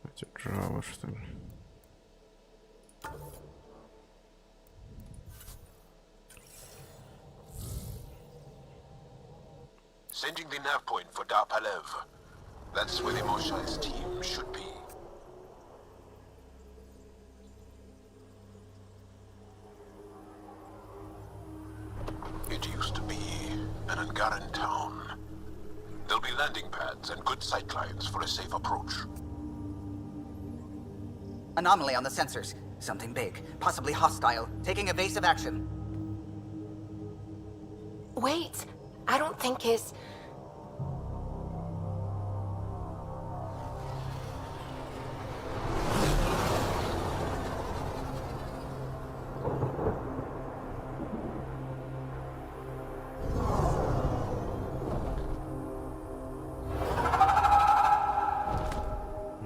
[SPEAKER 1] Это Java, что ли?
[SPEAKER 16] Sending the nav point for Dar Palev. That's where the Mosha's team should be. It used to be an Angaran town. There'll be landing pads and good sight lines for a safe approach.
[SPEAKER 6] Anomaly on the sensors. Something big, possibly hostile, taking evasive action.
[SPEAKER 13] Wait, I don't think his...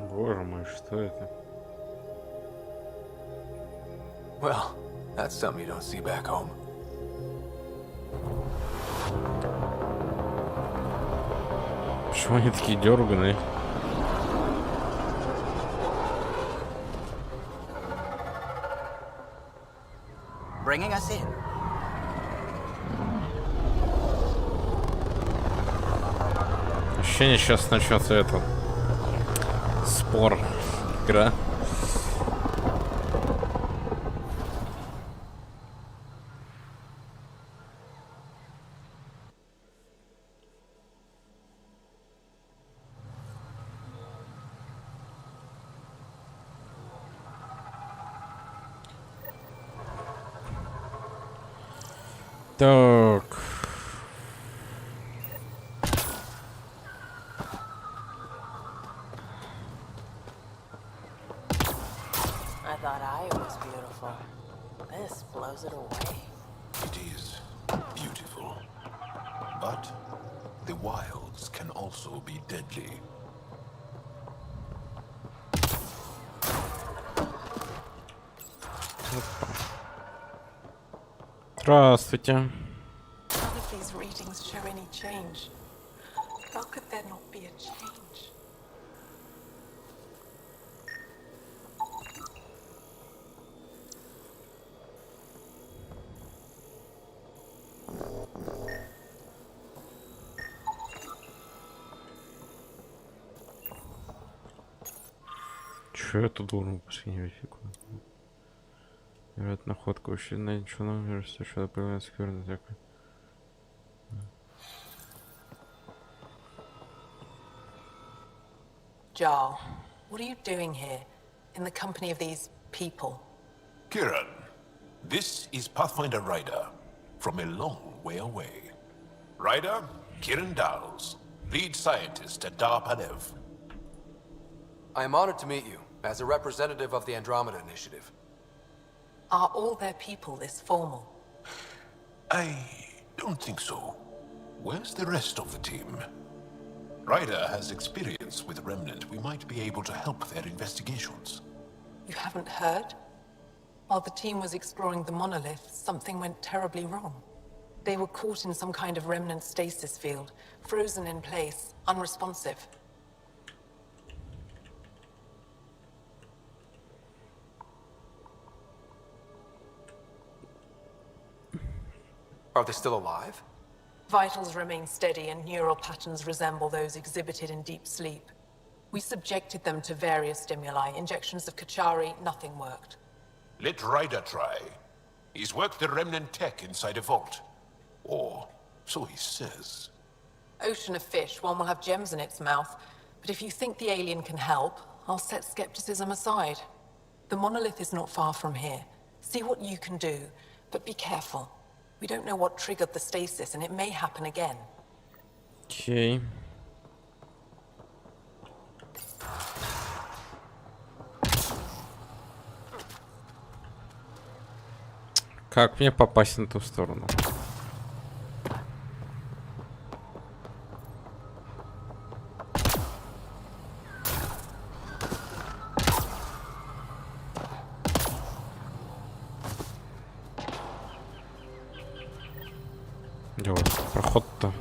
[SPEAKER 1] Боже мой, что это?
[SPEAKER 2] Well, that's something you don't see back home.
[SPEAKER 1] Почему они такие дерганые?
[SPEAKER 6] Bringing us in.
[SPEAKER 1] Ощущение, сейчас начнется этот спор, игра. Так.
[SPEAKER 4] I thought I was beautiful. This blows it away.
[SPEAKER 22] It is beautiful. But the wilds can also be deadly.
[SPEAKER 1] Здравствуйте.
[SPEAKER 4] None of these readings show any change.
[SPEAKER 1] Что я тут должен посмотреть? Вероятно, находка вообще на ничего номера, что появляется скверно такой.
[SPEAKER 4] Jarl, what are you doing here, in the company of these people?
[SPEAKER 16] Kieran, this is Pathfinder Ryder, from a long way away. Ryder, Kieran Dowles, lead scientist at Dar Panev.
[SPEAKER 2] I am honored to meet you, as a representative of the Andromeda Initiative.
[SPEAKER 4] Are all their people this formal?
[SPEAKER 16] I don't think so. Where's the rest of the team? Ryder has experience with Remnant. We might be able to help their investigations.
[SPEAKER 4] You haven't heard? While the team was exploring the monolith, something went terribly wrong. They were caught in some kind of Remnant stasis field, frozen in place, unresponsive.
[SPEAKER 2] Are they still alive?
[SPEAKER 4] Vitals remain steady and neural patterns resemble those exhibited in deep sleep. We subjected them to various stimuli, injections of Kachari, nothing worked.
[SPEAKER 16] Let Ryder try. He's worked the Remnant tech inside a vault. Or so he says.
[SPEAKER 4] Ocean of fish, one will have gems in its mouth. But if you think the alien can help, I'll set skepticism aside. The monolith is not far from here. See what you can do, but be careful. We don't know what triggered the stasis, and it may happen again.
[SPEAKER 1] Okay. Как мне попасть на ту сторону? Проход-то.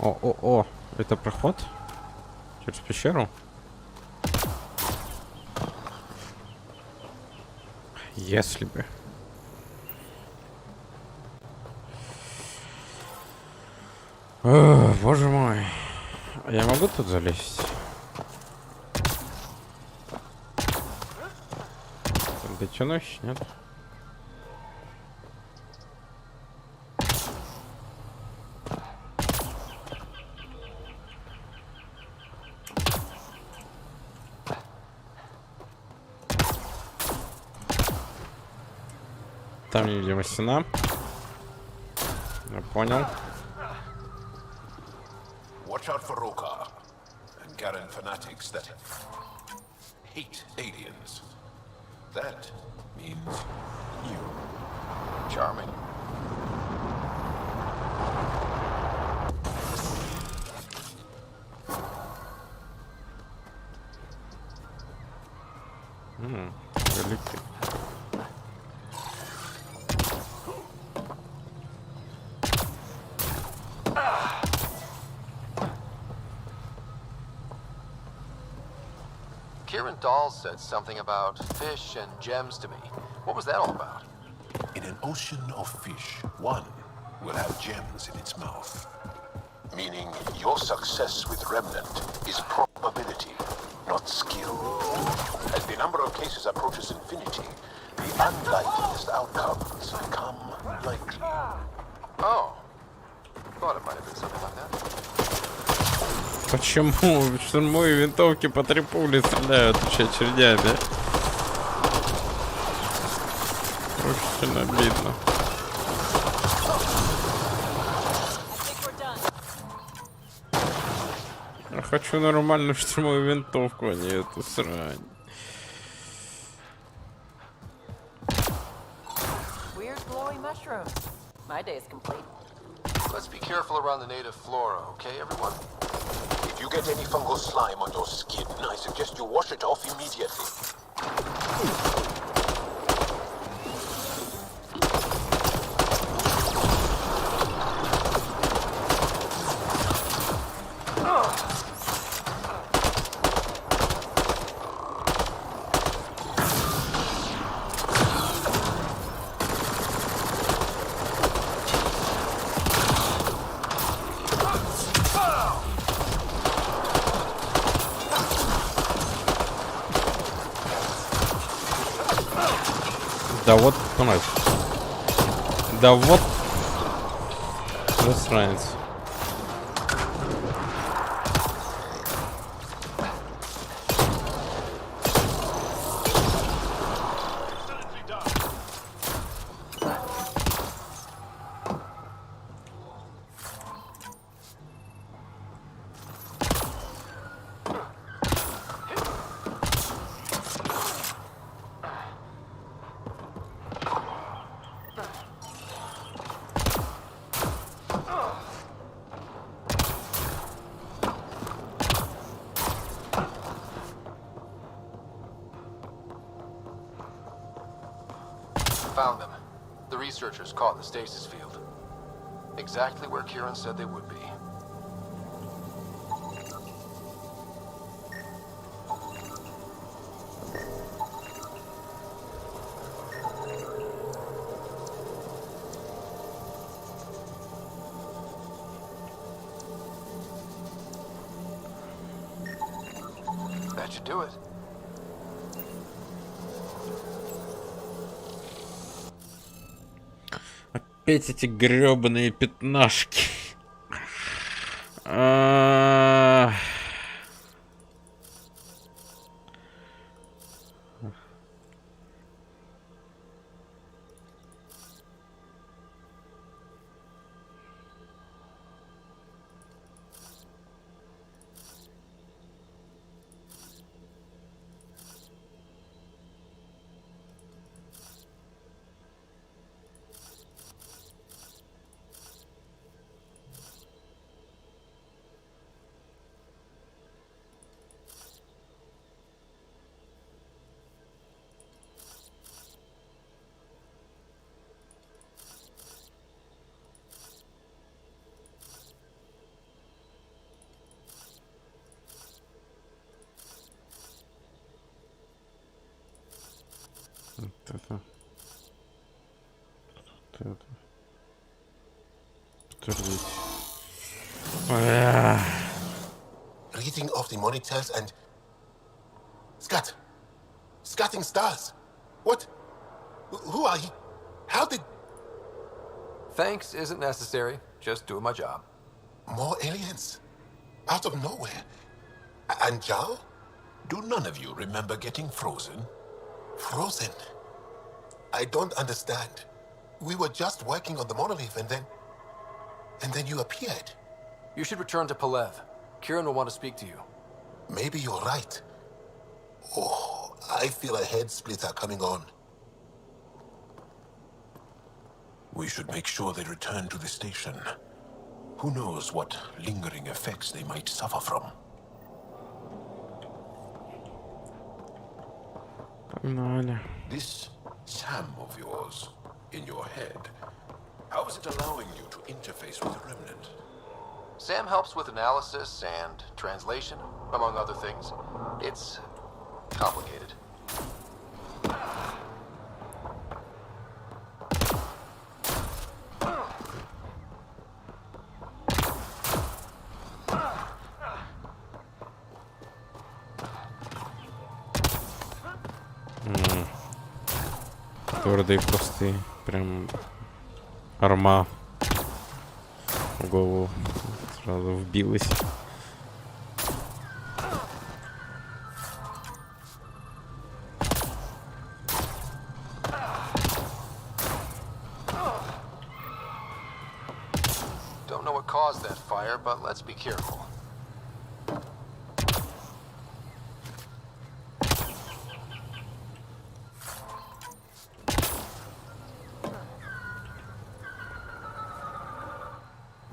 [SPEAKER 1] О, это проход? Через пещеру? Если бы. О, боже мой. А я могу тут залезть? Дотянусь, нет? Там невидимая стена. Я понял.
[SPEAKER 16] Watch out for Rokar and Garen fanatics that hate aliens. That means you.
[SPEAKER 8] Charming.
[SPEAKER 1] Великий.
[SPEAKER 2] Kieran Dahl said something about fish and gems to me. What was that all about?
[SPEAKER 16] In an ocean of fish, one will have gems in its mouth. Meaning your success with Remnant is probability, not skill. As the number of cases approaches infinity, the unlikeliest outcomes become likely.
[SPEAKER 2] Oh. Thought it might have been something like that.
[SPEAKER 1] Почему штурмовые винтовки по 3 пули стреляют очередями? Очень обидно. Я хочу нормальную штурмовую винтовку, а не эту срань.
[SPEAKER 4] Weird glowing mushrooms. My day is complete.
[SPEAKER 2] Let's be careful around the native flora, okay, everyone?
[SPEAKER 16] If you get any fungal slime on your skin, I suggest you wash it off immediately.
[SPEAKER 1] Да вот, понимаешь. Да вот. Засранец.
[SPEAKER 2] Found them. The researchers caught in the stasis field. Exactly where Kieran said they would be. That should do it.
[SPEAKER 1] Опять эти грёбаные пятнашки. Вот это. Подтвердить.
[SPEAKER 16] Reading of the monitors and... Scatting stars. What? Who are you? How did...
[SPEAKER 2] Thanks isn't necessary. Just doing my job.
[SPEAKER 16] More aliens? Out of nowhere? And Zhao? Do none of you remember getting frozen? Frozen? I don't understand. We were just working on the monolith and then you appeared.
[SPEAKER 2] You should return to Palev. Kieran will want to speak to you.
[SPEAKER 16] Maybe you're right. Oh, I feel a head splitter coming on. We should make sure they return to the station. Who knows what lingering effects they might suffer from. This Sam of yours, in your head, how is it allowing you to interface with the Remnant?
[SPEAKER 2] Sam helps with analysis and translation, among other things. It's complicated.
[SPEAKER 1] Твердые простые. Прям арма в голову сразу вбилась.
[SPEAKER 2] Don't know what caused that fire, but let's be careful.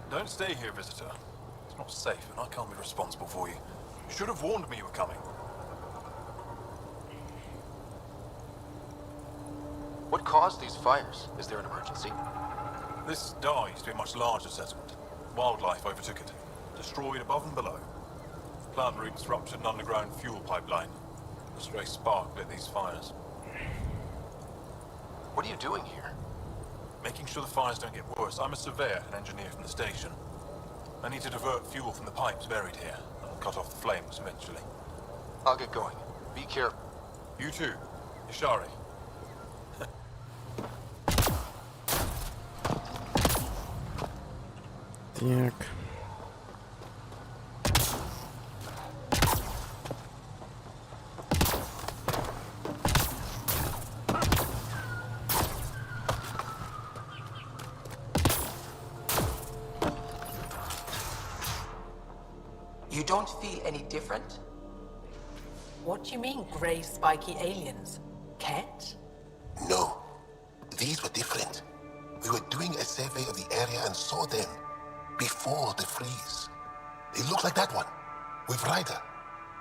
[SPEAKER 11] Don't stay here, visitor. It's not safe, and I can't be responsible for you. You should have warned me you were coming.
[SPEAKER 2] What caused these fires? Is there an emergency?
[SPEAKER 11] This dye used to be a much larger settlement. Wildlife overtook it, destroyed above and below. Plant roots ruptured an underground fuel pipeline. A stray spark lit these fires.
[SPEAKER 2] What are you doing here?
[SPEAKER 11] Making sure the fires don't get worse. I'm a surveyor and engineer from the station. I need to divert fuel from the pipes buried here. I'll cut off the flames eventually.
[SPEAKER 2] I'll get going. Be careful.
[SPEAKER 11] You too. Ishari.
[SPEAKER 1] Так.
[SPEAKER 17] You don't feel any different?
[SPEAKER 4] What do you mean, grey spiky aliens? Cat?
[SPEAKER 16] No. These were different. We were doing a survey of the area and saw them before the freeze. They look like that one, with Ryder.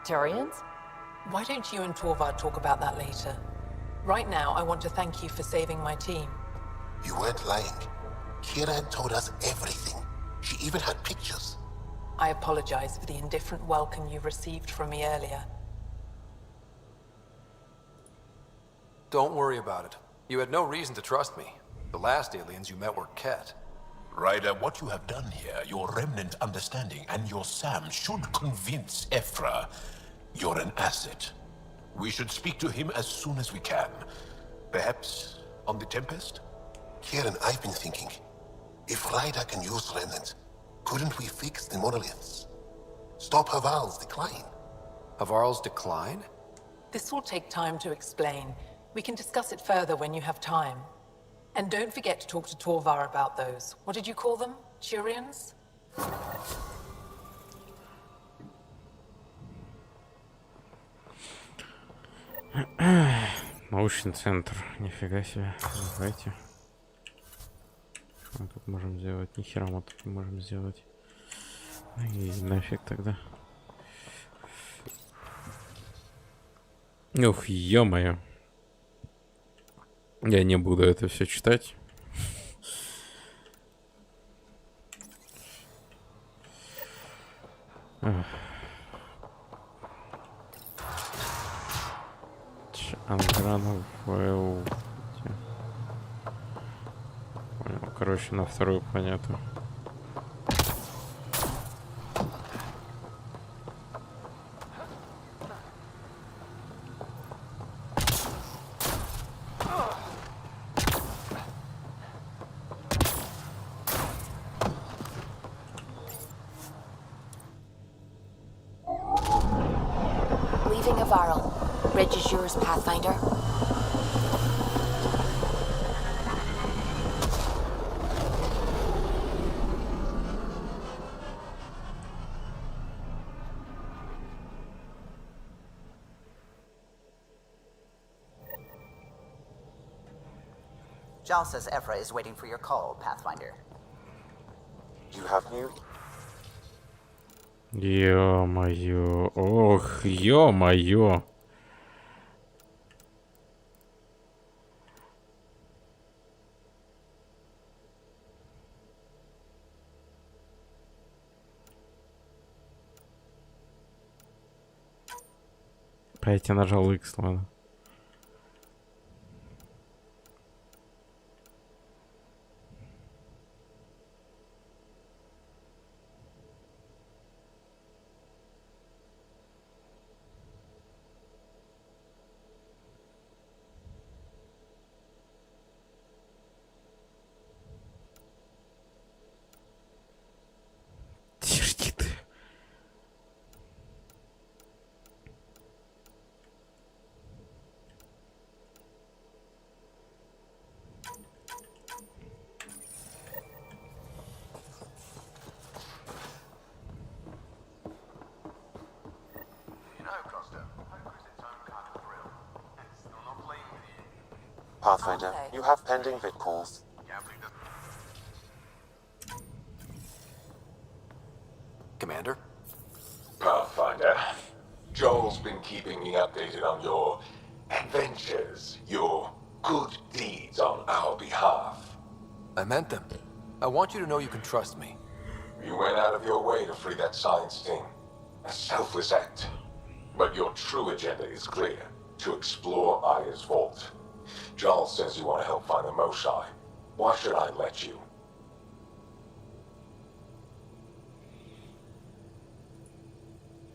[SPEAKER 4] Turians? Why don't you and Torvald talk about that later? Right now, I want to thank you for saving my team.
[SPEAKER 16] You weren't lying. Kira had told us everything. She even had pictures.
[SPEAKER 4] I apologize for the indifferent welcome you received from me earlier.
[SPEAKER 2] Don't worry about it. You had no reason to trust me. The last aliens you met were Ket.
[SPEAKER 22] Ryder, what you have done here, your remnant understanding and your Sam should convince Ephra you're an asset. We should speak to him as soon as we can. Perhaps on the Tempest?
[SPEAKER 16] Kieran, I've been thinking. If Ryder can use remnants, couldn't we fix the monoliths? Stop Haval's decline?
[SPEAKER 2] Havarl's decline?
[SPEAKER 4] This will take time to explain. We can discuss it further when you have time. And don't forget to talk to Torvar about those. What did you call them? Turians?
[SPEAKER 1] Научный центр. Нифига себе. Давайте. Что мы тут можем сделать? Ни хера мы тут не можем сделать. И нафиг тогда. Ух, ё-моё. Я не буду это все читать. Ангранов. Понял, короче, на вторую планету.
[SPEAKER 13] Leaving Avarl. Bridge is yours, Pathfinder.
[SPEAKER 6] Jal says Ephra is waiting for your call, Pathfinder.
[SPEAKER 5] You have new...
[SPEAKER 1] Ё-моё. Ох, ё-моё. Опять я нажал X, ладно.
[SPEAKER 5] Pathfinder, you have pending vid calls.
[SPEAKER 2] Commander?
[SPEAKER 22] Pathfinder, Joel's been keeping me updated on your adventures, your good deeds on our behalf.
[SPEAKER 2] I meant them. I want you to know you can trust me.
[SPEAKER 22] You went out of your way to free that science team. A selfless act. But your true agenda is clear. To explore Aya's vault. Joel says you want to help find the Moshae. Why should I let you?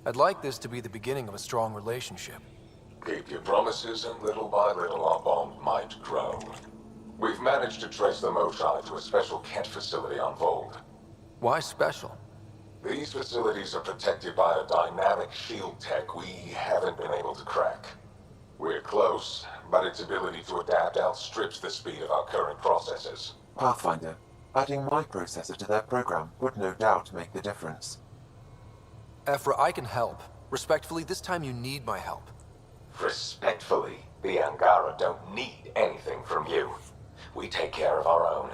[SPEAKER 2] I'd like this to be the beginning of a strong relationship.
[SPEAKER 22] Keep your promises, and little by little our bond might grow. We've managed to trace the Moshae to a special Kent facility on Vold.
[SPEAKER 2] Why special?
[SPEAKER 22] These facilities are protected by a dynamic shield tech we haven't been able to crack. We're close, but its ability to adapt outstrips the speed of our current processors.
[SPEAKER 5] Pathfinder, adding my processor to their program would no doubt make the difference.
[SPEAKER 2] Ephra, I can help. Respectfully, this time you need my help.
[SPEAKER 22] Respectfully, the Angara don't need anything from you. We take care of our own.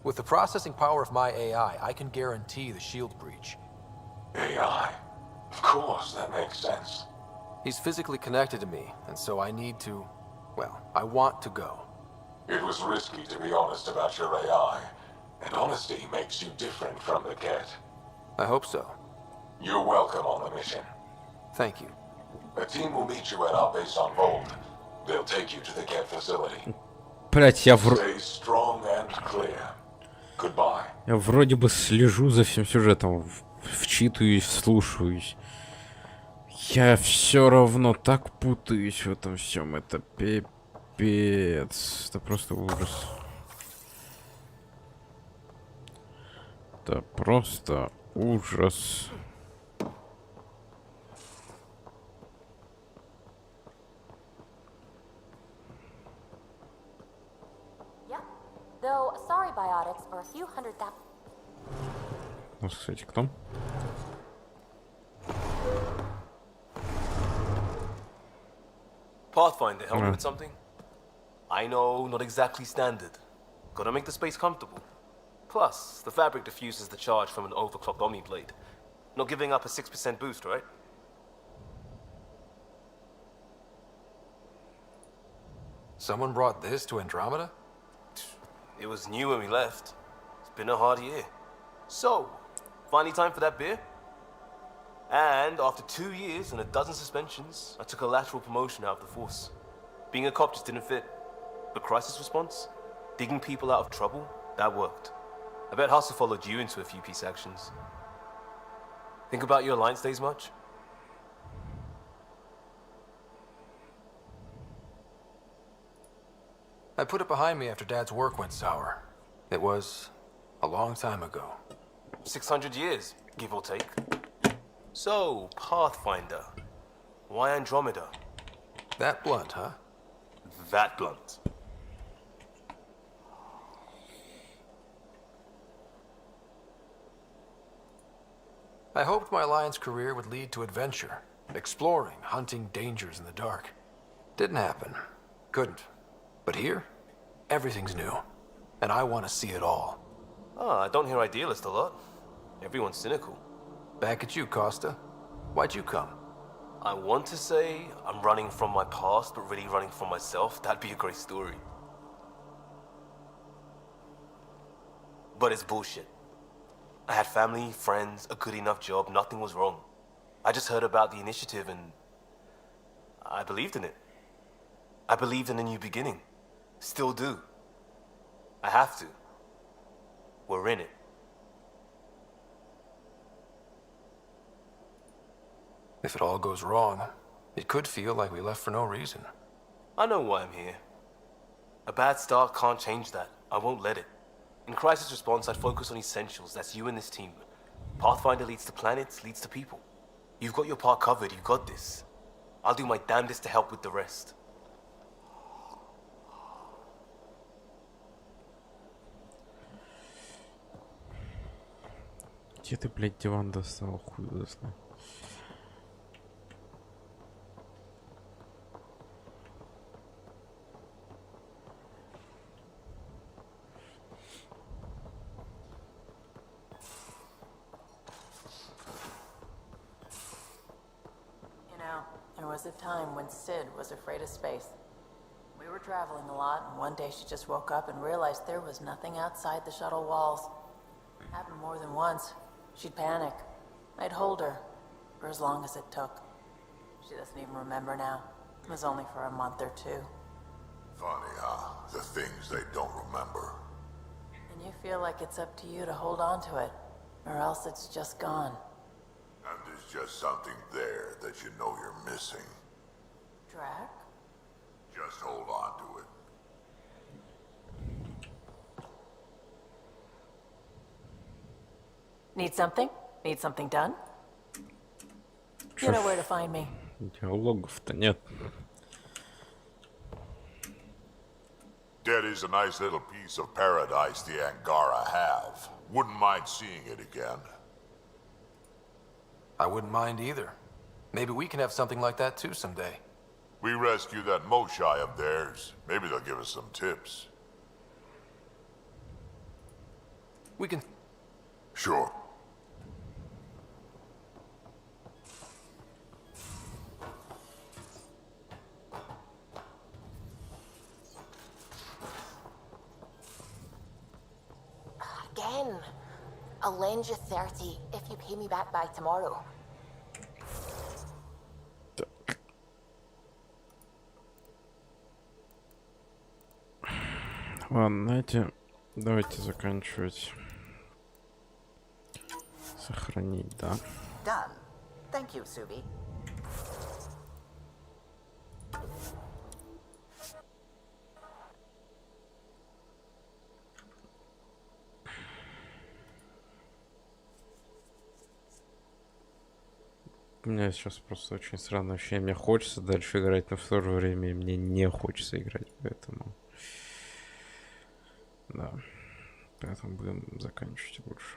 [SPEAKER 2] With the processing power of my AI, I can guarantee the shield breach.
[SPEAKER 22] AI? Of course, that makes sense.
[SPEAKER 2] He's physically connected to me, and so I need to... well, I want to go.
[SPEAKER 22] It was risky to be honest about your AI, and honesty makes you different from the Ket.
[SPEAKER 2] I hope so.
[SPEAKER 22] You're welcome on the mission.
[SPEAKER 2] Thank you.
[SPEAKER 22] A team will meet you at our base on Vold. They'll take you to the Ket facility.
[SPEAKER 1] Блять,
[SPEAKER 22] Stay strong and clear. Goodbye.
[SPEAKER 1] Я вроде бы слежу за всем сюжетом, вчитываюсь, вслушиваюсь. Я все равно так путаюсь в этом всем. Это пипец. Это просто ужас. Это просто ужас.
[SPEAKER 3] Though, sorry biotics are a few hundred thousand.
[SPEAKER 1] Ну, кстати, кто?
[SPEAKER 14] Pathfinder, help me with something? I know, not exactly standard. Gotta make the space comfortable. Plus, the fabric diffuses the charge from an overclocked Omni blade. Not giving up a 6% boost, right?
[SPEAKER 2] Someone brought this to Andromeda?
[SPEAKER 14] It was new when we left. It's been a hard year. So, finally time for that beer? And after 2 years and a dozen suspensions, I took a lateral promotion out of the force. Being a cop just didn't fit. But crisis response? Digging people out of trouble? That worked. I bet Hustle followed you into a few peace actions. Think about your Alliance days much?
[SPEAKER 2] I put it behind me after Dad's work went sour. It was a long time ago.
[SPEAKER 14] 600 years, give or take. So, Pathfinder. Why Andromeda?
[SPEAKER 2] That blunt, huh?
[SPEAKER 14] That blunt.
[SPEAKER 2] I hoped my Alliance career would lead to adventure, exploring, hunting dangers in the dark. Didn't happen. Couldn't. But here, everything's new, and I want to see it all.
[SPEAKER 14] Ah, I don't hear idealist a lot. Everyone's cynical.
[SPEAKER 2] Back at you, Costa. Why'd you come?
[SPEAKER 14] I want to say I'm running from my past, but really running from myself. That'd be a great story. But it's bullshit. I had family, friends, a good enough job, nothing was wrong. I just heard about the initiative and I believed in it. I believed in a new beginning. Still do. I have to. We're in it.
[SPEAKER 2] If it all goes wrong, it could feel like we left for no reason.
[SPEAKER 14] I know why I'm here. A bad start can't change that. I won't let it. In crisis response, I'd focus on essentials. That's you and this team. Pathfinder leads to planets, leads to people. You've got your part covered. You got this. I'll do my damnedest to help with the rest.
[SPEAKER 1] Где ты, блядь, диван достал? Хуй его знает.
[SPEAKER 4] There was a time when Sid was afraid of space. We were traveling a lot, and one day she just woke up and realized there was nothing outside the shuttle walls. Happened more than once. She'd panic. I'd hold her, for as long as it took. She doesn't even remember now. It was only for a month or two.
[SPEAKER 9] Funny, huh? The things they don't remember.
[SPEAKER 4] And you feel like it's up to you to hold on to it, or else it's just gone.
[SPEAKER 9] And there's just something there that you know you're missing.
[SPEAKER 4] Drac?
[SPEAKER 9] Just hold on to it.
[SPEAKER 4] Need something? Need something done? You know where to find me.
[SPEAKER 1] Диалогов-то нет.
[SPEAKER 9] Dead is a nice little piece of paradise the Angara have. Wouldn't mind seeing it again.
[SPEAKER 2] I wouldn't mind either. Maybe we can have something like that too someday.
[SPEAKER 9] We rescue that Moshai of theirs. Maybe they'll give us some tips.
[SPEAKER 2] We can...
[SPEAKER 9] Sure.
[SPEAKER 13] Again. I'll lend you 30 if you pay me back by tomorrow.
[SPEAKER 1] Ладно, давайте заканчивать. Сохранить, да.
[SPEAKER 6] Done. Thank you, Subi.
[SPEAKER 1] У меня сейчас просто очень странное ощущение. Мне хочется дальше играть, но в то же время мне не хочется играть, поэтому... Да. Поэтому будем заканчивать лучше.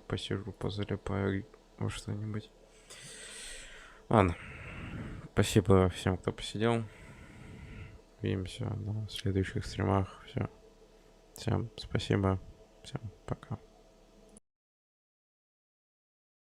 [SPEAKER 1] Посижу, позалипаю во что-нибудь. Ладно. Спасибо всем, кто посидел. Увидимся на следующих стримах. Все. Всем спасибо. Всем пока.